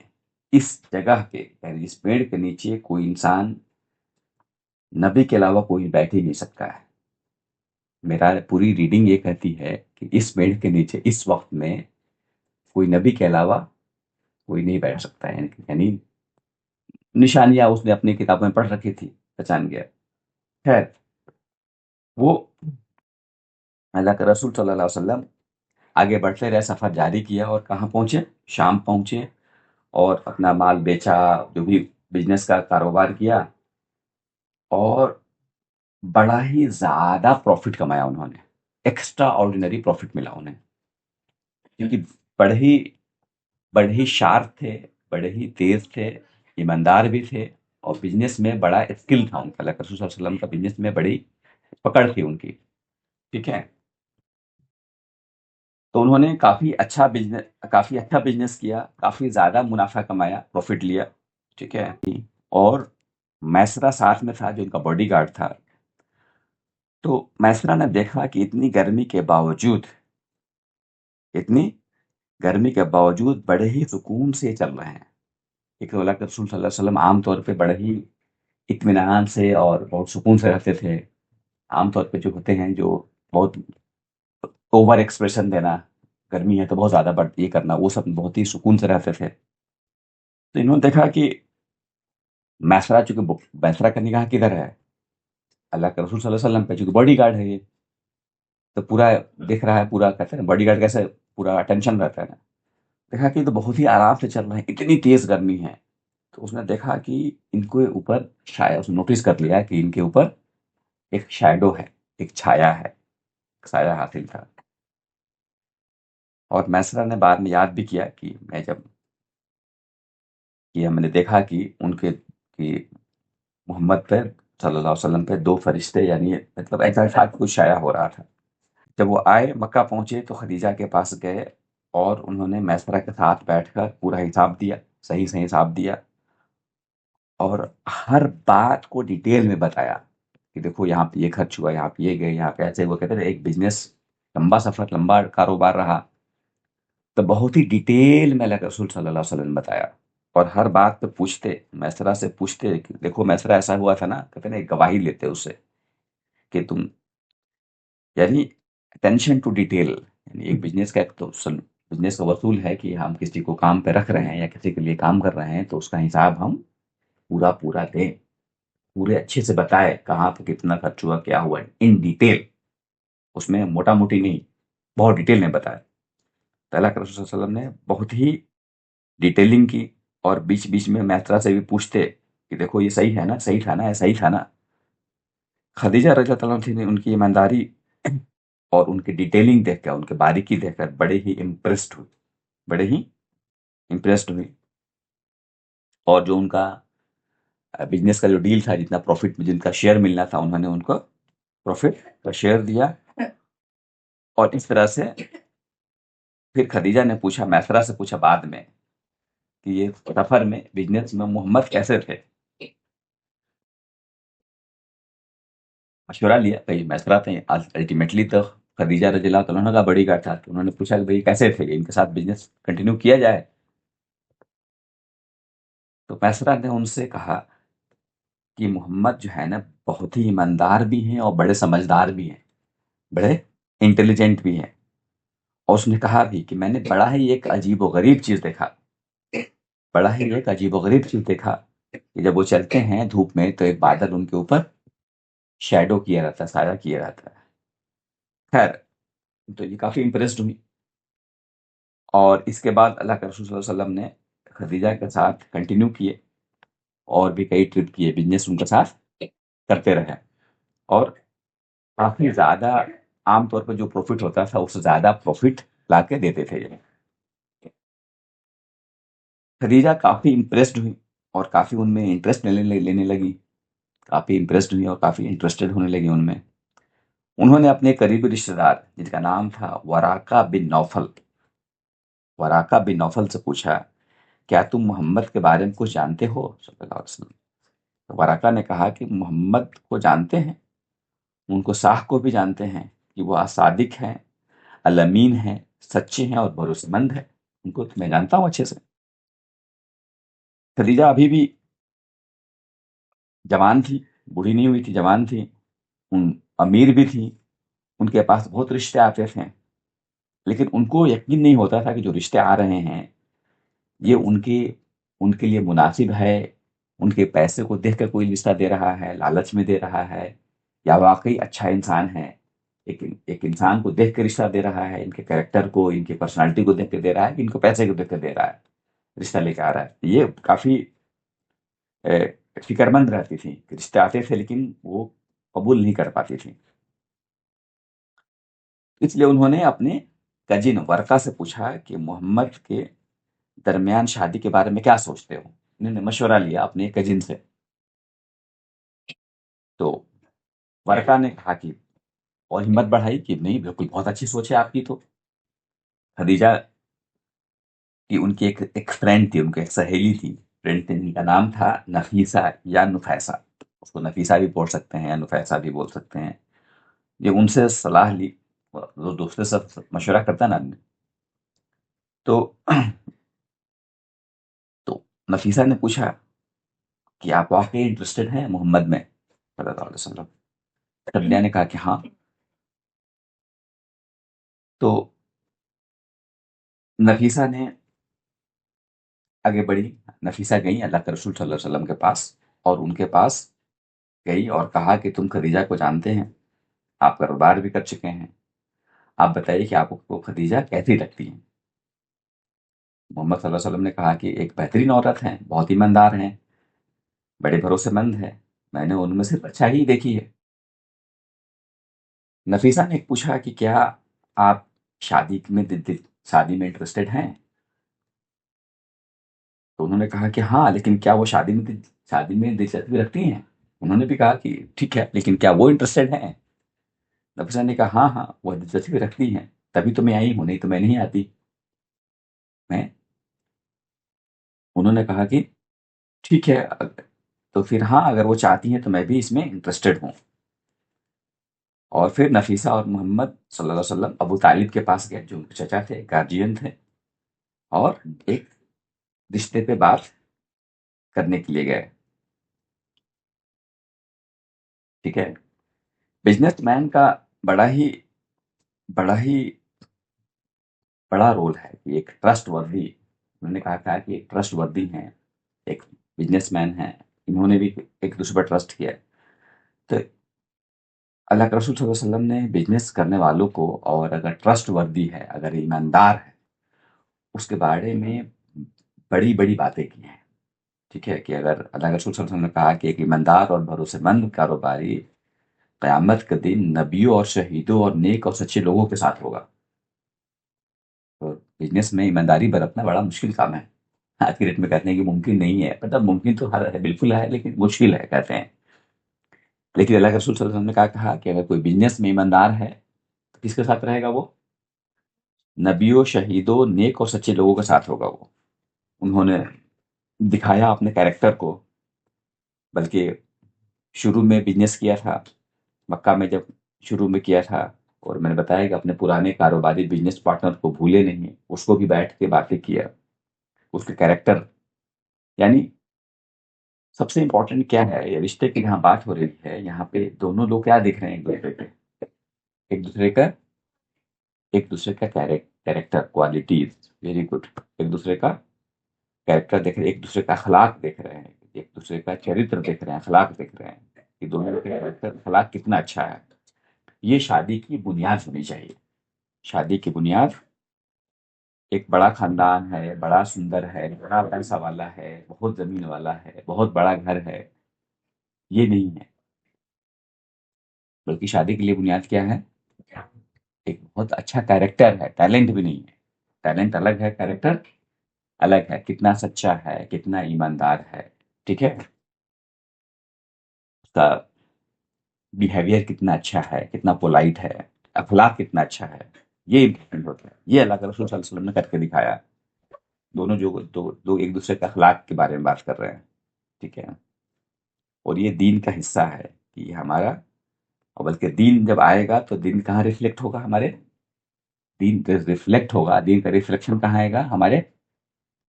اس جگہ پہ یعنی اس پیڑ کے نیچے کوئی انسان نبی کے علاوہ کوئی بیٹھ ہی نہیں سکتا ہے. میرا پوری ریڈنگ یہ کہتی ہے کہ اس پیڑ کے نیچے اس وقت میں کوئی نبی کے علاوہ کوئی نہیں بیٹھ سکتا ہے. یعنی نشانیاں اس نے اپنی کتابوں میں پڑھ رکھی تھی، پہچان گیا. خیر، وہ اللہ کے رسول صلی اللہ علیہ وسلم آگے بڑھتے رہے، سفر جاری کیا اور کہاں پہنچے؟ شام پہنچے اور اپنا مال بیچا، جو بھی بزنس کا کاروبار کیا اور بڑا ہی زیادہ پروفٹ کمایا انہوں نے. ایکسٹرا آرڈینری پروفٹ ملا انہیں، کیونکہ بڑے ہی شارپ تھے، بڑے ہی تیز تھے، ایماندار بھی تھے اور بزنس میں بڑا اسکل تھا ان کا. اللہ کے رسول صلی اللہ علیہ وسلم کا بزنس میں بڑی پکڑ تھی ان کی. ٹھیک ہے، تو انہوں نے کافی اچھا بزنس کیا، کافی زیادہ منافع کمایا، پروفٹ لیا. ٹھیک ہے، اور میسرا ساتھ میں تھا جو ان کا باڈی گارڈ تھا. تو میسرا نے دیکھا کہ اتنی گرمی کے باوجود بڑے ہی سکون سے چل رہے ہیں. ایک تو اللہ کے رسول صلی اللہ علیہ وسلم عام طور پہ بڑے ہی اطمینان سے اور بہت سکون سے رہتے تھے. عام طور پہ جو ہوتے ہیں جو بہت اوور ایکسپریشن دینا، گرمی ہے تو بہت زیادہ یہ کرنا، وہ سب بہت ہی سکون سے رہتے تھے. تو انہوں نے دیکھا کہ میسرا، چونکہ میسرا کا نگاہ کدھر ہے؟ اللہ کے رسول صلی اللہ علیہ وسلم پہ، چونکہ باڈی گارڈ ہے یہ، تو پورا دیکھ رہا ہے. پورا کہتے ہیں باڈی گارڈ کیسے پورا اٹینشن رہتا ہے نا. دیکھا کہ یہ تو بہت ہی آرام سے چل رہے ہیں، اتنی تیز گرمی ہے. تو اس نے دیکھا کہ ان کے اوپر شاید اس نے نوٹس کر لیا کہ ان کے اوپر ایک شیڈو ہے، ایک چھایا ہے، سایہ حاصل تھا. اور میسرا نے بعد میں یاد بھی کیا کہ میں نے دیکھا کہ ان کے کہ محمد پہ صلی اللہ علیہ وسلم پہ دو فرشتے، یعنی مطلب ایسا ساتھ کچھ شائع ہو رہا تھا. جب وہ آئے مکہ پہنچے تو خدیجہ کے پاس گئے اور انہوں نے میسرا کے ساتھ بیٹھ کر پورا حساب دیا، صحیح حساب دیا اور ہر بات کو ڈیٹیل میں بتایا کہ دیکھو یہاں پہ یہ خرچ ہوا، یہاں پہ یہ گئے، یہاں پہ ایسے. وہ کہتے تھے ایک بزنس لمبا سفر، لمبا کاروبار رہا، تو بہت ہی ڈیٹیل میں اللہ کے رسول صلی اللہ علیہ وسلم نے بتایا. اور ہر بات پہ پوچھتے، میسرا سے پوچھتے کہ دیکھو میسرا ایسا ہوا تھا نا، کہتے نا ایک گواہی لیتے اس سے کہ تم، یعنی اٹینشن ٹو ڈیٹیل. یعنی ایک بزنس کا بزنس کا اصول ہے کہ ہم کسی کو کام پہ رکھ رہے ہیں یا کسی کے لیے کام کر رہے ہیں تو اس کا حساب ہم پورا دیں، پورے اچھے سے بتائے کہاں پہ کتنا خرچ ہوا، کیا ہوا، ان ڈیٹیل. اس میں موٹا موٹی نہیں، بہت ڈیٹیل میں بتایا. تو اللہ کے رسول صلی اللہ علیہ وسلم نے بہت ہی ڈیٹیلنگ کی اور بیچ بیچ میں میسرا سے بھی پوچھتے کہ دیکھو یہ صحیح ہے نا، صحیح تھا نا، یہ صحیح تھا نا. خدیجہ رضی اللہ عنہ نے ان کی ایمانداری اور ان کی ڈیٹیلنگ دیکھ کر، ان کی باریکی دیکھ کر بڑے ہی امپریسڈ ہوئی. اور جو ان کا بزنس کا جو ڈیل تھا، جتنا پروفٹ میں جن کا شیئر ملنا تھا، انہوں نے ان کو پروفٹ کا شیئر دیا. اور اس طرح سے پھر خدیجہ نے پوچھا، میسرا سے پوچھا بعد میں کہ یہ سفر میں بزنس میں محمد کیسے تھے. مشورہ لیا کہ میسرا تھے، الٹیمیٹلی تو خدیجہ رضی اللہ عنہ کا بڑی گارڈ تھا. تو انہوں نے پوچھا کہ بھائی کیسے تھے، ان کے ساتھ بزنس کنٹینیو کیا جائے. تو میسرا نے ان سے کہا کہ محمد جو ہے نا بہت ہی ایماندار بھی ہیں اور بڑے سمجھدار بھی ہیں، بڑے انٹیلیجنٹ بھی ہیں۔ اور اس نے کہا بھی کہ میں نے بڑا ہی ایک عجیب و غریب چیز دیکھا، بڑا ہی ایک عجیب و غریب چیز دیکھا کہ جب وہ چلتے ہیں دھوپ میں تو ایک بادل ان کے اوپر شیڈو کیا رہتا ہے، سایہ کیا رہتا ہے۔ خیر، تو یہ کافی امپریسڈ ہوئی، اور اس کے بعد اللہ کے رسول صلی اللہ علیہ وسلم نے خدیجہ کے ساتھ کنٹینیو کیے، اور بھی کئی ٹرپ کیے، بزنس ان کے ساتھ کرتے رہے، اور کافی زیادہ، عام طور پر جو پروفٹ ہوتا تھا اس سے زیادہ پروفٹ لا کے دیتے تھے یہ۔ خدیجہ کافی امپریسڈ ہوئی اور کافی ان میں انٹرسٹ لینے لگی، کافی امپریسڈ ہوئی اور کافی انٹرسٹڈ ہونے لگی ان میں۔ انہوں نے اپنے قریبی رشتے دار جن کا نام تھا وراقہ بن نوفل، وراقہ بن نوفل سے پوچھا کیا تم محمد کے بارے میں کچھ جانتے ہو صلی اللہ علیہ وسلم؟ تو وراقہ نے کہا کہ محمد کو جانتے ہیں، ان کو صاح کو بھی جانتے ہیں کہ وہ صادق ہیں، الامین ہیں، سچے ہیں اور بھروسے مند ہیں، ان کو تو میں جانتا ہوں اچھے سے۔ خدیجہ ابھی بھی جوان تھی، بوڑھی نہیں ہوئی تھی، جوان تھی، امیر بھی تھی، ان کے پاس بہت رشتے آتے تھے، لیکن ان کو یقین نہیں ہوتا تھا کہ جو رشتے آ رہے ہیں یہ ان کے لیے مناسب ہے، ان کے پیسے کو دیکھ کر کوئی رشتہ دے رہا ہے، لالچ میں دے رہا ہے، یا واقعی اچھا انسان ہے، ایک انسان کو دیکھ کے رشتہ دے رہا ہے، ان کے کریکٹر کو، ان کی پرسنالٹی کو دیکھ کے دے رہا ہے، کہ ان کو پیسے کو دیکھ کے دے رہا ہے، رشتہ لے کے آ رہا ہے۔ یہ کافی فکر مند رہتی تھی کہ رشتے آتے تھے لیکن وہ قبول نہیں کر پاتی تھی۔ اس لیے انہوں نے اپنے کجن ورقہ سے پوچھا کہ محمد کے درمیان شادی کے بارے میں کیا سوچتے ہو؟ انہوں نے مشورہ لیا اپنے کزن سے، تو ورقہ نے کہا کہ، اور ہمت بڑھائی کہ نہیں، بالکل بہت اچھی سوچ ہے آپ کی۔ تو خدیجہ کی ان کی ایک فرینڈ تھی، ان کی ایک سہیلی تھی، فرینڈ تھی، ان کا نام تھا نفیسہ یا نفیسہ، اس کو نفیسہ بھی بول سکتے ہیں یا نفیسہ بھی بول سکتے ہیں۔ یہ ان سے صلاح لی، وہ دوسرے سے مشورہ کرتا نا آدمی، تو تو نفیسہ نے پوچھا کہ آپ واقعی انٹرسٹڈ ہیں محمد میں صلی اللہ علیہ وسلم؟ خدیجہ نے کہا کہ ہاں۔ تو نفیسہ نے آگے بڑھی، نفیسہ گئی اللہ کے رسول صلی اللہ علیہ وسلم کے پاس، اور ان کے پاس گئی اور کہا کہ تم خدیجہ کو جانتے ہیں، آپ کاروبار بھی کر چکے ہیں، آپ بتائیے کہ آپ کو خدیجہ کیسی لگتی ہیں؟ محمد صلی اللہ علیہ وسلم نے کہا کہ ایک بہترین عورت ہیں، بہت ایماندار ہیں، بڑے بھروسے مند ہیں، میں نے ان میں صرف اچھا ہی دیکھی ہے۔ نفیسہ نے پوچھا کہ کیا آپ شادی میں انٹرسٹڈ ہیں؟ تو انہوں نے کہا کہ ہاں، لیکن کیا وہ شادی میں دلچسپی رکھتی ہیں؟ انہوں نے بھی کہا کہ ٹھیک ہے، لیکن کیا وہ انٹرسٹڈ ہیں؟ نفیسہ نے کہا ہاں ہاں، وہ دلچسپی رکھتی ہیں، تبھی تو میں آئی ہوں، نہیں تو میں نہیں آتی۔ میں انہوں نے کہا کہ ٹھیک ہے، تو پھر ہاں، اگر وہ چاہتی ہیں تو میں بھی اس میں انٹرسٹڈ ہوں۔ اور پھر نفیسہ اور محمد صلی اللہ علیہ وسلم ابو طالب کے پاس گئے، جو ان کے چچا تھے، گارجین تھے، اور ایک رشتے پہ بات کرنے کے لیے گئے۔ ٹھیک ہے، بزنس مین کا بڑا ہی بڑا ہی بڑا رول ہے کہ ایک ٹرسٹ وردی، انہوں نے کہا تھا کہ ایک ٹرسٹ وردی ہیں، ایک بزنس مین ہیں، انہوں نے بھی ایک دوسرے پر ٹرسٹ کیا۔ تو اللہ کے رسول صلی اللہ علیہ وسلم نے بزنس کرنے والوں کو، اور اگر ٹرسٹ وردی ہے، اگر ایماندار ہے، اس کے بارے میں بڑی بڑی باتیں کی ہیں۔ ٹھیک ہے، کہ اگر اللہ کے رسول صلی اللہ علیہ وسلم نے کہا کہ ایک ایماندار اور بھروسے مند کاروباری قیامت کے دن نبیوں اور شہیدوں اور نیک اور سچے لوگوں کے ساتھ ہوگا۔ تو بزنس میں ایمانداری برتنا بڑا مشکل کام ہے، آج کی ڈیٹ میں کہتے ہیں کہ ممکن نہیں ہے، مطلب ممکن تو ہر ہے، بالکل ہے، لیکن مشکل ہے کہتے ہیں۔ لیکن اللہ کے رسول صلی اللہ علیہ وسلم نے کہا کہ اگر کوئی بزنس میں ایماندار ہے تو کس کے ساتھ رہے گا وہ؟ نبیوں، شہیدوں، نیک اور سچے لوگوں کے ساتھ ہوگا وہ۔ انہوں نے دکھایا اپنے کیریکٹر کو، بلکہ شروع میں بزنس کیا تھا مکہ میں، جب شروع میں کیا تھا، اور میں نے بتایا کہ اپنے پرانے کاروباری بزنس پارٹنر کو بھولے نہیں، اس کو بھی بیٹھ کے باتیں کیا، اس کے کیریکٹر، یعنی سب سے امپورٹنٹ کیا ہے، یہ رشتے کی جہاں بات ہو رہی ہے یہاں پہ دونوں لوگ کیا دیکھ رہے ہیں ایک دوسرے پہ، ایک دوسرے کا ایک دوسرے کا کیریکٹر کوالٹیز، ویری گڈ، ایک دوسرے کا کیریکٹر دیکھ رہے ہیں، ایک دوسرے کا اخلاق دیکھ رہے ہیں، ایک دوسرے کا چرتر دیکھ رہے ہیں، اخلاق دیکھ رہے ہیں کہ دونوں کا کیریکٹر اخلاق کتنا اچھا ہے۔ یہ شادی کی بنیاد ہونی چاہیے۔ شادی کی بنیاد ایک بڑا خاندان ہے، بڑا سندر ہے، بڑا پیسہ والا ہے، بہت زمین والا ہے، بہت بڑا گھر ہے، یہ نہیں ہے، بلکہ شادی کے لیے بنیاد کیا ہے؟ ایک بہت اچھا کیریکٹر ہے، ٹیلنٹ بھی نہیں ہے، ٹیلنٹ الگ ہے، کیریکٹر الگ ہے، کتنا سچا ہے، کتنا ایماندار ہے، ٹھیک ہے، اس کا بیہیویئر کتنا اچھا ہے، کتنا پولائٹ ہے، اخلاق کتنا اچھا ہے، یہ امپورٹنٹ ہوتا ہے۔ یہ اللہ کے رسول صلی اللہ علیہ وسلم نے کر کے دکھایا۔ دونوں جو دو ایک دوسرے کے اخلاق کے بارے میں بات کر رہے ہیں، ٹھیک ہے، اور یہ دین کا حصہ ہے کہ یہ ہمارا، اور بلکہ دین جب آئے گا تو دین کہاں ریفلیکٹ ہوگا؟ ہمارے دین ریفلیکٹ ہوگا، دین کا ریفلیکشن کہاں آئے گا؟ ہمارے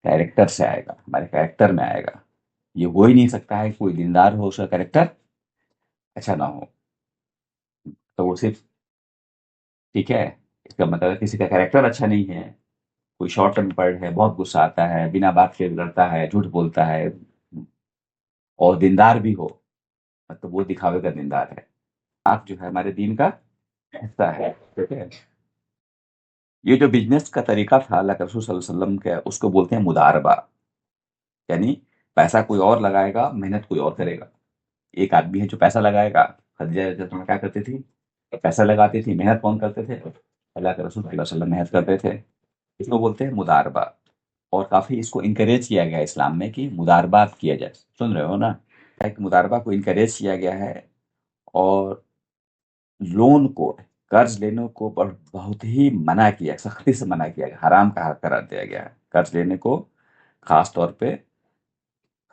کیریکٹر سے آئے گا، ہمارے کیریکٹر میں آئے گا۔ یہ ہو ہی نہیں سکتا ہے کوئی دیندار ہو، اس کا کیریکٹر اچھا نہ ہو، تو وہ صرف، ٹھیک ہے، اس کا مطلب کسی کا کیریکٹر اچھا نہیں ہے، کوئی شارٹ ٹیمپرڈ ہے، بہت غصہ آتا ہے، بنا بات کے لڑتا ہے، جھوٹ بولتا ہے، اور دیندار بھی ہو، مطلب وہ دکھاوے کا دیندار ہے۔ آپ جو ہے ہمارے دین کا حصہ ہے، ٹھیک ہے۔ یہ جو بزنس کا طریقہ تھا اللہ کے رسول صلی اللہ علیہ وسلم کا، اس کو بولتے ہیں مداربہ، یعنی پیسہ کوئی اور لگائے گا، محنت کوئی اور کرے گا۔ ایک آدمی ہے جو پیسہ لگائے گا، خدیجہ رضی اللہ عنہا کیا کرتی تھی؟ پیسہ لگاتی تھی، محنت کون کرتے تھے؟ اللہ کے رسول صلی اللہ علیہ وسلم محنت کرتے تھے۔ اس کو بولتے ہیں مداربہ، اور کافی اس کو انکریج کیا گیا ہے اسلام میں کہ مداربہ کیا جائے، سن رہے ہو نا؟ ایک مداربہ کو انکریج کیا گیا ہے، اور لون کو، قرض لینے کو بہت ہی منع کیا، سختی سے منع کیا گیا، حرام کا قرار دیا گیا ہے قرض لینے کو، خاص طور پہ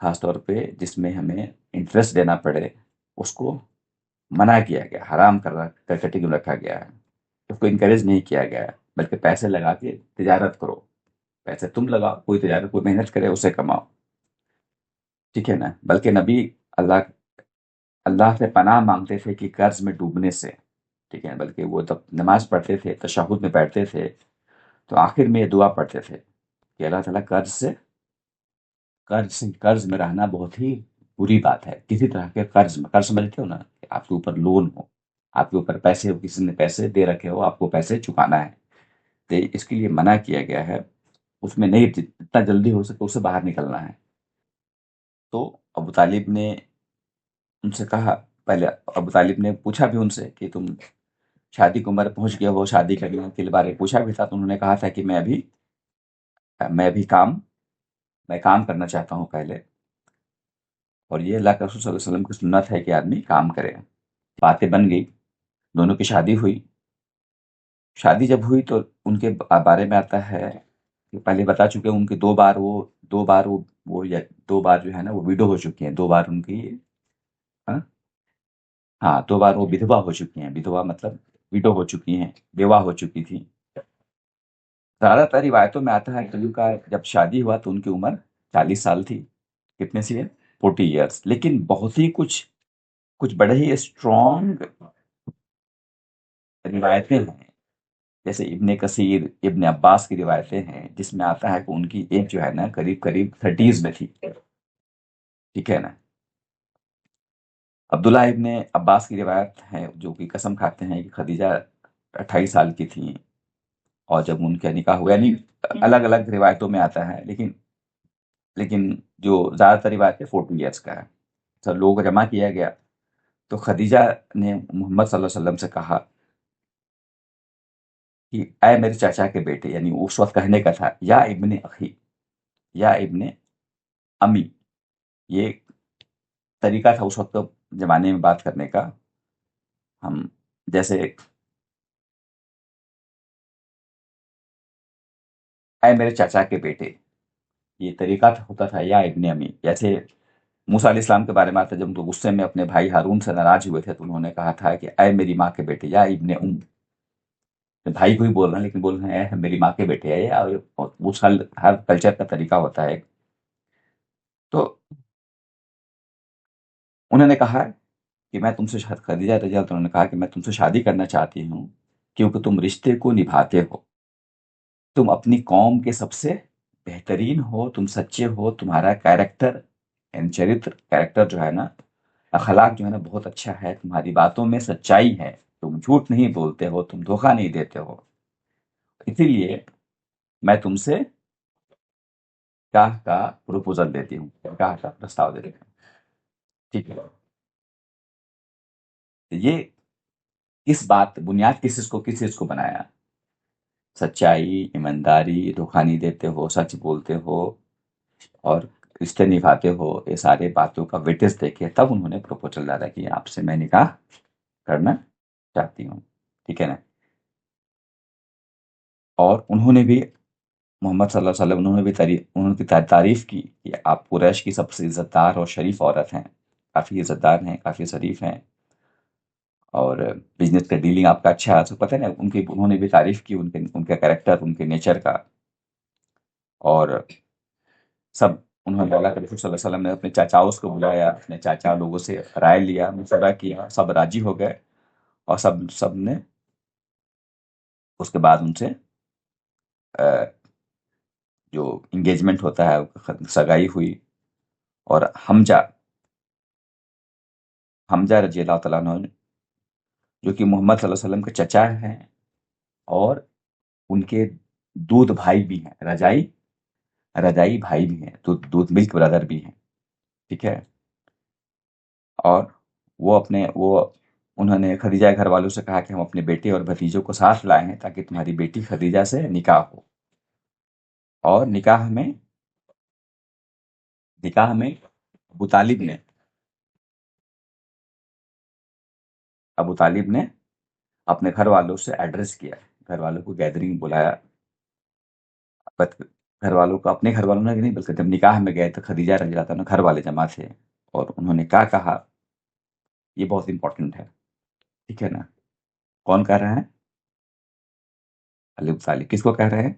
خاص طور پہ جس میں ہمیں انٹرسٹ دینا پڑے، اس کو منع کیا گیا، حرام کر کیٹیگری رکھا گیا ہے، اس کو انکریج نہیں کیا گیا ہے، بلکہ پیسے لگا کے تجارت کرو، پیسے تم لگاؤ، کوئی تجارت، کوئی محنت کرے، اسے کماؤ، ٹھیک ہے نا؟ بلکہ نبی اللہ اللہ سے پناہ مانگتے تھے کہ قرض میں ڈوبنے سے، ٹھیک ہے، بلکہ وہ جب نماز پڑھتے تھے، تشہد میں بیٹھتے تھے، تو آخر میں یہ دعا پڑھتے تھے کہ اللہ تعالیٰ قرض میں رہنا بہت ہی بری بات ہے، کسی طرح کے قرض میں، قرض سمجھتے ہو نا، کہ آپ کے اوپر لون ہو، آپ کے اوپر پیسے ہو، کسی نے پیسے دے رکھے ہو، آپ کو پیسے چکانا ہے، تو اس کے لیے منع کیا گیا ہے، اس میں نہیں، جتنا جلدی ہو سکے اس سے باہر نکلنا ہے۔ تو ابو طالب نے ان سے کہا، پہلے ابو طالب نے پوچھا بھی ان سے کہ تم شادی کی عمر پہنچ گئے ہو، شادی کرنے کے بارے میں پوچھا بھی تھا، تو انہوں نے کہا تھا کہ میں میں کام کرنا چاہتا ہوں پہلے، اور یہ اللہ کے رسول صلی اللہ علیہ وسلم کی سنت ہے کہ آدمی کام کرے۔ باتیں بن گئی، دونوں کی شادی ہوئی۔ شادی جب ہوئی تو ان کے بارے میں آتا ہے کہ پہلے بتا چکے ان کے دو بار جو ہے نا وہ ویڈو ہو چکی ہیں، دو بار ان کی، ہاں ہاں، دو بار وہ بدھوا ہو چکی ہیں، بدھوا مطلب ویڈو ہو چکی ہیں، بیوہ ہو چکی تھی۔ زیادہ تر روایتوں میں آتا ہے کہ ان کا جب شادی ہوا تو ان کی عمر 40 سال تھی، کتنے سی ہے؟ 40 ایئرس، لیکن بہت ہی کچھ بڑے ہی اسٹرانگ روایتیں ہیں، جیسے ابن کثیر، ابن عباس کی روایتیں ہیں، جس میں آتا ہے کہ ان کی ایج جو ہے نا قریب قریب 30s میں تھی، ٹھیک ہے نا؟ عبداللہ ابن عباس کی روایت ہے جو کہ قسم کھاتے ہیں کہ خدیجہ 28 سال کی تھیں، اور جب ان کا نکاح ہوا، یعنی الگ الگ روایتوں میں آتا ہے، لیکن جو زیادہ تر روایت ہے 40 ایئرس کا ہے۔ سب لوگوں کو جمع کیا گیا تو خدیجہ نے محمد صلی اللہ علیہ وسلم سے کہا کہ اے میرے چاچا کے بیٹے، یعنی اس وقت کہنے کا تھا یا ابن اخی، یا ابن امی، یہ طریقہ تھا اس وقت زمانے میں بات کرنے کا، ہم جیسے اے میرے چاچا کے بیٹے، یہ طریقہ ہوتا تھا، یا ابن امی، جیسے موسیٰ علیہ السلام کے بارے میں آتا ہے، جب تو غصے میں اپنے بھائی ہارون سے ناراض ہوئے تھے تو انہوں نے کہا تھا کہ اے میری ماں کے بیٹے، یا ابن بھائی کو ہی بول رہے ہیں لیکن بول رہے ہیں اے میری ماں کے بیٹے ہے، اور اس ہر کلچر کا طریقہ ہوتا ہے۔ تو انہوں نے کہا کہ میں تم سے خدیجہ رضی اللہ عنہا نے کہا کہ میں تم سے شادی کرنا چاہتی ہوں کیونکہ تم رشتے کو نبھاتے ہو، تم اپنی قوم کے سب سے بہترین ہو، تم سچے ہو، تمہارا کیریکٹر یعنی کیریکٹر جو ہے نا، اخلاق جو ہے نا بہت اچھا ہے، تمہاری باتوں میں سچائی ہے، تم جھوٹ نہیں بولتے ہو، تم دھوکہ نہیں دیتے ہو، اسی لیے میں تم سے نکاح کا پروپوزل دیتی ہوں، نکاح کا پرستاؤ دیتی ہوں، ٹھیک ہے؟ یہ اس بات بنیاد کس چیز کو بنایا؟ سچائی، ایمانداری، دھوکہ نہیں دیتے ہو، سچ بولتے ہو اور رشتے نبھاتے ہو، یہ سارے باتوں کا ویٹیج دیکھے تب انہوں نے پروپوزل ڈالا کہ آپ سے میں نکاح کرنا چاہتی ہوں، ٹھیک ہے نا؟ اور انہوں نے بھی محمد صلی اللہ علیہ وسلم انہوں نے تعریف کی کہ آپ قریش کی سب سے عزت دار اور شریف عورت ہیں، کافی عزت دار ہیں، کافی شریف ہیں، اور بزنس کا ڈیلنگ آپ کا اچھا ہے، آپ کو پتہ ہے نا، انہوں نے بھی تعریف کی ان کا کریکٹر، ان کے نیچر کا، اور سب انہوں نے بولا کہ رسول صلی اللہ علیہ وسلم نے اپنے چاچاؤں کو بلایا، اپنے چاچا لوگوں سے رائے لیا، مشورہ کیا، سب راضی ہو گئے، اور سب نے اس کے بعد ان سے جو انگیجمنٹ ہوتا ہے سگائی ہوئی، اور حمزہ رضی اللہ تعالیٰ عنہ جو کہ محمد صلی اللہ علیہ وسلم کے چچا ہیں، اور ان کے دودھ بھائی بھی ہیں، رجائی بھائی بھی ہیں، دودھ ملک برادر بھی ہیں، ٹھیک ہے؟ اور وہ انہوں نے خدیجہ کے گھر والوں سے کہا کہ ہم اپنے بیٹے اور بھتیجوں کو ساتھ لائے ہیں تاکہ تمہاری بیٹی خدیجہ سے نکاح ہو، اور نکاح میں ابو طالب نے اپنے گھر والوں سے ایڈریس کیا، گھر والوں کو گیدرنگ بلایا، بٹ گھر والوں کو اپنے گھر والوں نے نہیں، بلکہ جب نکاح میں گئے تو خدیجہ رضی اللہ عنہا گھر والے جمع تھے، اور انہوں نے کیا کہا، یہ بہت امپورٹنٹ ہے، ٹھیک ہے نا؟ کون کہہ رہے ہیں؟ علی طالب کس کو کہہ رہے ہیں؟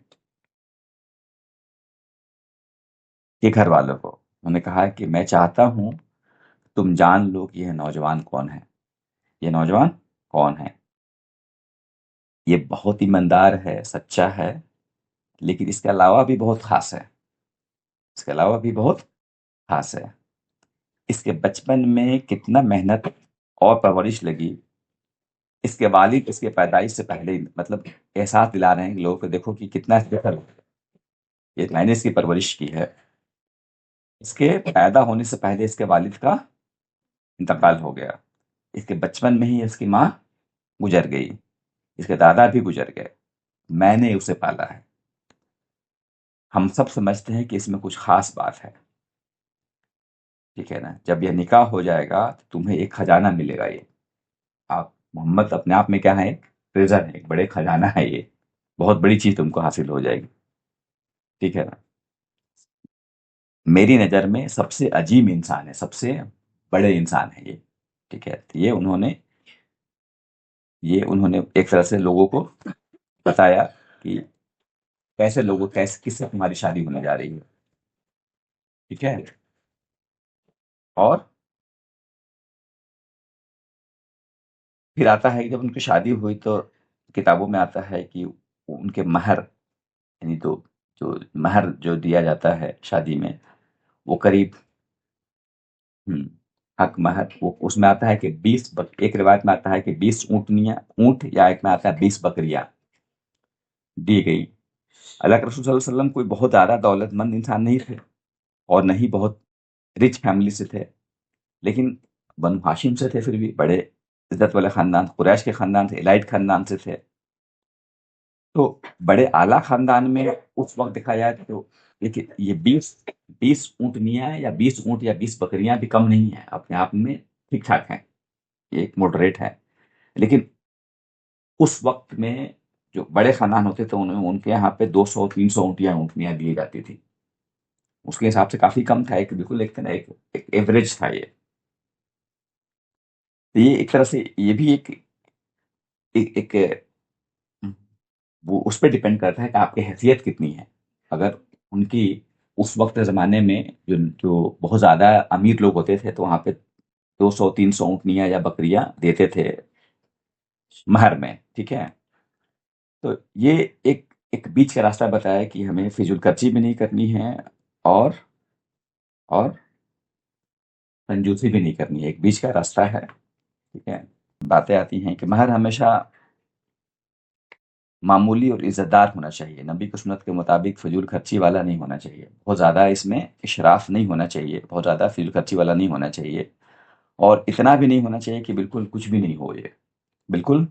کہ گھر والوں کو انہوں نے کہا کہ میں چاہتا ہوں تم جان لو کہ یہ نوجوان کون ہے، یہ نوجوان کون ہے، یہ بہت ایماندار ہے، سچا ہے، لیکن اس کے علاوہ بھی بہت خاص ہے، اس کے علاوہ بھی بہت خاص ہے، اس کے بچپن میں کتنا محنت اور پرورش لگی، اس کے والد اس کے پیدائش سے پہلے مطلب احساس دلا رہے ہیں کہ لوگوں کو دیکھو کہ کتنا یہ میں نے اس کی پرورش کی ہے، اس کے پیدا ہونے سے پہلے اس کے والد کا انتقال ہو گیا، اس کے بچپن میں ہی اس کی ماں گزر گئی، اس کے دادا بھی گزر گئے، میں نے اسے پالا ہے، ہم سب سمجھتے ہیں کہ اس میں کچھ خاص بات ہے، ٹھیک ہے نا؟ جب یہ نکاح ہو جائے گا تو تمہیں ایک خزانہ ملے گا، یہ آپ محمد اپنے آپ میں کیا ہے؟ ایک ٹریزر ہے، ایک بڑے خزانہ ہے، یہ بہت بڑی چیز تم کو حاصل ہو جائے گی، ٹھیک ہے نا؟ میری نظر میں سب سے عجیب انسان ہے، سب سے بڑے انسان ہے یہ، ٹھیک ہے؟ تو یہ انہوں نے ایک طرح سے لوگوں کو بتایا کہ کس سے تمہاری شادی ہونے جا رہی ہے، ٹھیک ہے؟ اور پھر آتا ہے کہ جب ان کی شادی ہوئی تو کتابوں میں آتا ہے کہ ان کے مہر، یعنی تو جو مہر جو دیا جاتا ہے شادی میں، وہ قریب ہم، حق مہر، وہ اس میں آتا ہے کہ ایک روایت میں آتا ہے کہ 20 اونٹ، یا ایک میں آتا ہے 20 بکریاں دی گئی۔ اللہ کے رسول صلی اللہ علیہ وسلم کوئی بہت زیادہ دولت مند انسان نہیں تھے، اور نہ ہی بہت رچ فیملی سے تھے، لیکن بنو ہاشم سے تھے، پھر بھی بڑے عزت والے خاندان، قریش کے خاندان سے، الائٹ خاندان سے تھے، تو بڑے اعلیٰ خاندان میں اس وقت دیکھا جائے تو دیکھیے یہ 20 اونٹنیاں یا 20 اونٹ یا 20 بکریاں بھی کم نہیں ہیں، اپنے آپ میں ٹھیک ٹھاک ہیں، یہ ایک ماڈریٹ ہے، لیکن اس وقت میں جو بڑے خاندان ہوتے تھے ان کے یہاں پہ 200 300 اونٹیاں دی جاتی تھی، اس کے حساب سے کافی کم تھا، ایک بالکل ایک ایوریج تھا یہ، تو یہ ایک طرح سے یہ بھی ایک وہ اس پہ ڈپینڈ کرتا ہے کہ آپ کی حیثیت کتنی ہے، اگر ان کی اس وقت زمانے میں جو بہت زیادہ امیر لوگ ہوتے تھے تو وہاں پہ 200-300 اونٹنیاں یا بکریاں دیتے تھے مہر میں، ٹھیک ہے؟ تو یہ ایک بیچ کا راستہ بتایا کہ ہمیں فضول خرچی بھی نہیں کرنی ہے اور اور کنجوسی بھی نہیں کرنی ہے، ایک بیچ کا راستہ ہے، ٹھیک ہے؟ باتیں آتی ہیں کہ مہر ہمیشہ معمولی اور عزت دار ہونا چاہیے، نبی کی سنت کے مطابق فضول خرچی والا نہیں ہونا چاہیے، بہت زیادہ اس میں اشراف نہیں ہونا چاہیے، بہت زیادہ فضول خرچی والا نہیں ہونا چاہیے، اور اتنا بھی نہیں ہونا چاہیے کہ بالکل کچھ بھی نہیں ہو یہ، بالکل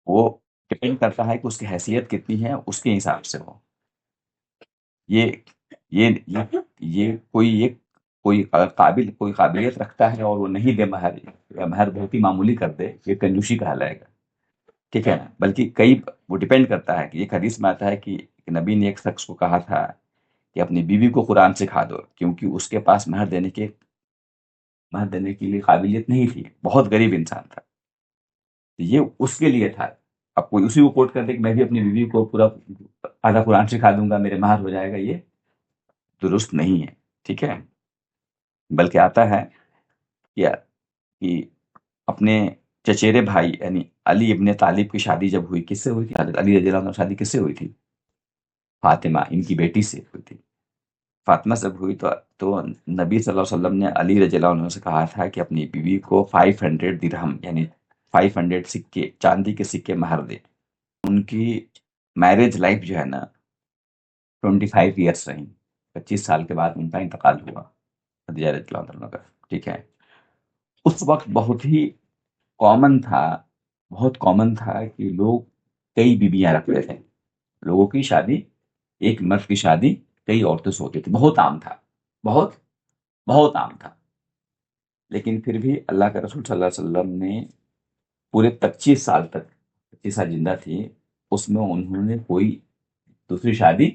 وہ ڈپینڈ کرتا ہے کہ اس کی حیثیت کتنی ہے، اس کے حساب سے ہو۔ یہ یہ کوئی کوئی قابلیت رکھتا ہے اور وہ نہیں دے مہر، یا مہر بہت ہی معمولی کر دے، یہ کنجوسی کہلائے گا، ٹھیک ہے نا؟ بلکہ وہ ڈپینڈ کرتا ہے کہ ایک حدیث میں آتا ہے کہ نبی نے ایک شخص کو کہا تھا کہ اپنی بیوی کو قرآن سکھا دو، کیونکہ اس کے پاس مہر دینے کے لیے قابلیت نہیں تھی، بہت غریب انسان تھا، یہ اس کے لیے تھا۔ اب کوئی اسی کو کوٹ کر دے کہ میں بھی اپنی بیوی کو پورا آدھا قرآن سکھا دوں گا، میرے مہر ہو جائے گا، یہ درست نہیں ہے، ٹھیک ہے؟ بلکہ آتا ہے کہ اپنے چچیرے بھائی یعنی علی ابن طالب کی شادی جب ہوئی، کس سے ہوئی تھی؟ حضرت علی رضی اللہ عنہ کی شادی کس سے ہوئی تھی؟ فاطمہ، ان کی بیٹی سے ہوئی تھی۔ فاطمہ سے ہوئی تو نبی صلی اللہ علیہ وسلم نے علی رضی اللہ عنہ سے کہا تھا کہ اپنی بیوی کو 500 درہم یعنی 500 سکے، چاندی کے سکے مہر دے۔ ان کی میرج لائف جو ہے نا 25 ایئرس رہی، 25 سال کے بعد ان کا انتقال ہوا خدیجہ رضی اللہ عنہ کا، ٹھیک ہے؟ اس وقت بہت کامن تھا کہ لوگ کئی بیویاں رکھتے تھے، لوگوں کی شادی، ایک مرد کی شادی کئی عورتوں سے ہوتی تھی، بہت عام تھا، بہت بہت عام تھا۔ لیکن پھر بھی اللہ کے رسول صلی اللہ علیہ وسلم نے پورے 25 سال تک، 25 سال زندہ تھی، اس میں انہوں نے کوئی دوسری شادی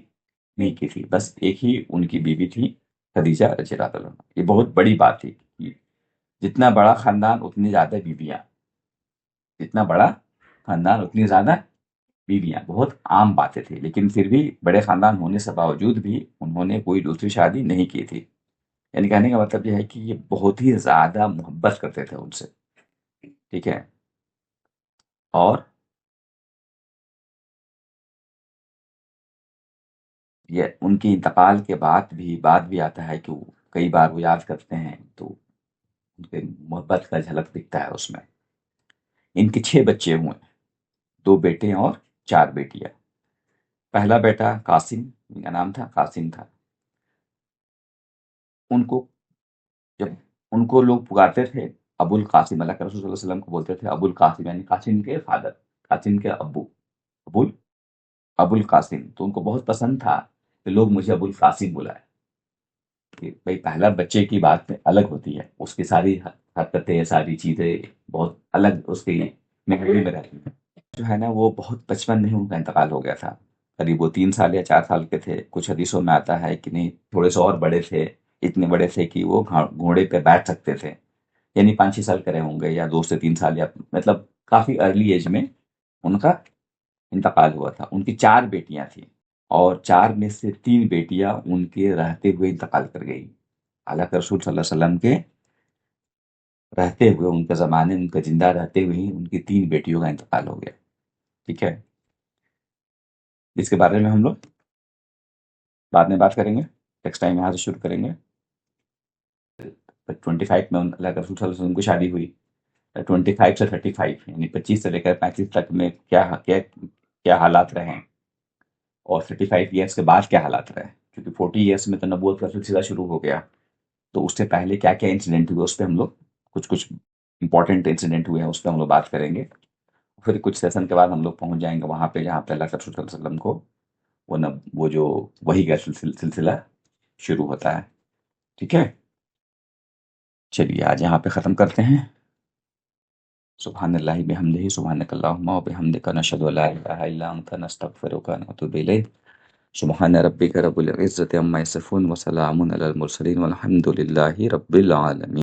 نہیں کی تھی، بس ایک ہی ان کی بیوی تھی خدیجہ رضی اللہ عنہا۔ یہ بہت بڑی بات تھی، جتنا بڑا خاندان اتنی زیادہ بیویاں، جتنا بڑا خاندان اتنی زیادہ بیویاں، بہت عام باتیں تھیں، لیکن پھر بھی بڑے خاندان ہونے سے باوجود بھی انہوں نے کوئی دوسری شادی نہیں کی تھی۔ یعنی کہنے کا مطلب یہ ہے کہ یہ بہت ہی زیادہ محبت کرتے تھے ان سے، ٹھیک ہے؟ اور یہ ان کے انتقال کے بعد بھی آتا ہے کہ کئی بار وہ یاد کرتے ہیں تو ان کے محبت کا جھلک دکھتا ہے اس میں۔ ان کے 6 بچے ہوئے، 2 بیٹے اور 4 بیٹیاں۔ پہلا بیٹا قاسم، ان کا نام تھا، قاسم تھا۔ جب ان کو لوگ پکارتے تھے ابو القاسم، اللہ کے رسول صلی اللہ علیہ وسلم کو بولتے تھے ابو القاسم، یعنی قاسم کے فادر، قاسم کے ابو، ابو ابو القاسم، تو ان کو بہت پسند تھا کہ لوگ مجھے ابو القاسم بلائے، کہ بھائی پہلا بچے کی بات الگ ہوتی ہے، اس کی ساری حرکتیں، ساری چیزیں بہت الگ اس کی میموری میں رہتی ہیں۔ جو ہے نا وہ بہت بچپن میں ہی ان کا انتقال ہو گیا تھا، قریب وہ 3 سال یا 4 سال کے تھے، کچھ حدیثوں میں آتا ہے کہ نہیں تھوڑے سے اور بڑے تھے، اتنے بڑے تھے کہ وہ گھوڑے پہ بیٹھ سکتے تھے، یعنی 5-6 سال کے رہے ہوں گے، یا 2 سے 3 سال، یا مطلب کافی ارلی ایج میں ان کا انتقال ہوا تھا۔ ان کی 4 بیٹیاں تھیں، اور 4 میں سے 3 بیٹیاں ان کے رہتے ہوئے انتقال کر گئی، اللہ کے رسول صلی اللہ علیہ وسلم کے رہتے ہوئے، ان کے زمانے، ان کے زندہ رہتے ہوئے ہی ان کی 3 بیٹیوں کا انتقال ہو گیا، ٹھیک ہے؟ اس کے بارے میں ہم لوگ بعد میں بات کریں گے، نیکسٹ ٹائم یہاں سے شروع کریں گے۔ 25 میں اللہ کے رسول صلی اللہ علیہ وسلم کی شادی ہوئی، 25 سے 35 یعنی 25 سے لے کر 35 تک میں کیا حالات رہے ہیں، اور 35 ایئرس کے بعد کیا حالات رہے، کیونکہ 40 ایئرس میں تو نبوت کا سلسلہ شروع ہو گیا، تو اس سے پہلے کیا کیا انسیڈنٹ ہوئے، اس پہ ہم لوگ کچھ امپورٹنٹ انسیڈنٹ ہوئے ہیں، اس پہ ہم لوگ بات کریں گے۔ پھر کچھ سیشن کے بعد ہم لوگ پہنچ جائیں گے وہاں پہ جہاں پہ اللہ کے رسول صلی اللہ علیہ وسلم کو وہ جو وحی کا سلسلہ شروع ہوتا ہے، ٹھیک ہے؟ چلیے آج یہاں پہ ختم کرتے ہیں۔ سبحان اللہ بحمدہ، سبحانک اللہم و بحمدک، نشہد ان لا الہ الا انت، نستغفرک و نتوب الیک۔ سبحان ربک رب العزۃ عما یصفون، وسلام علی المرسلین، والحمد للہ رب العالمین۔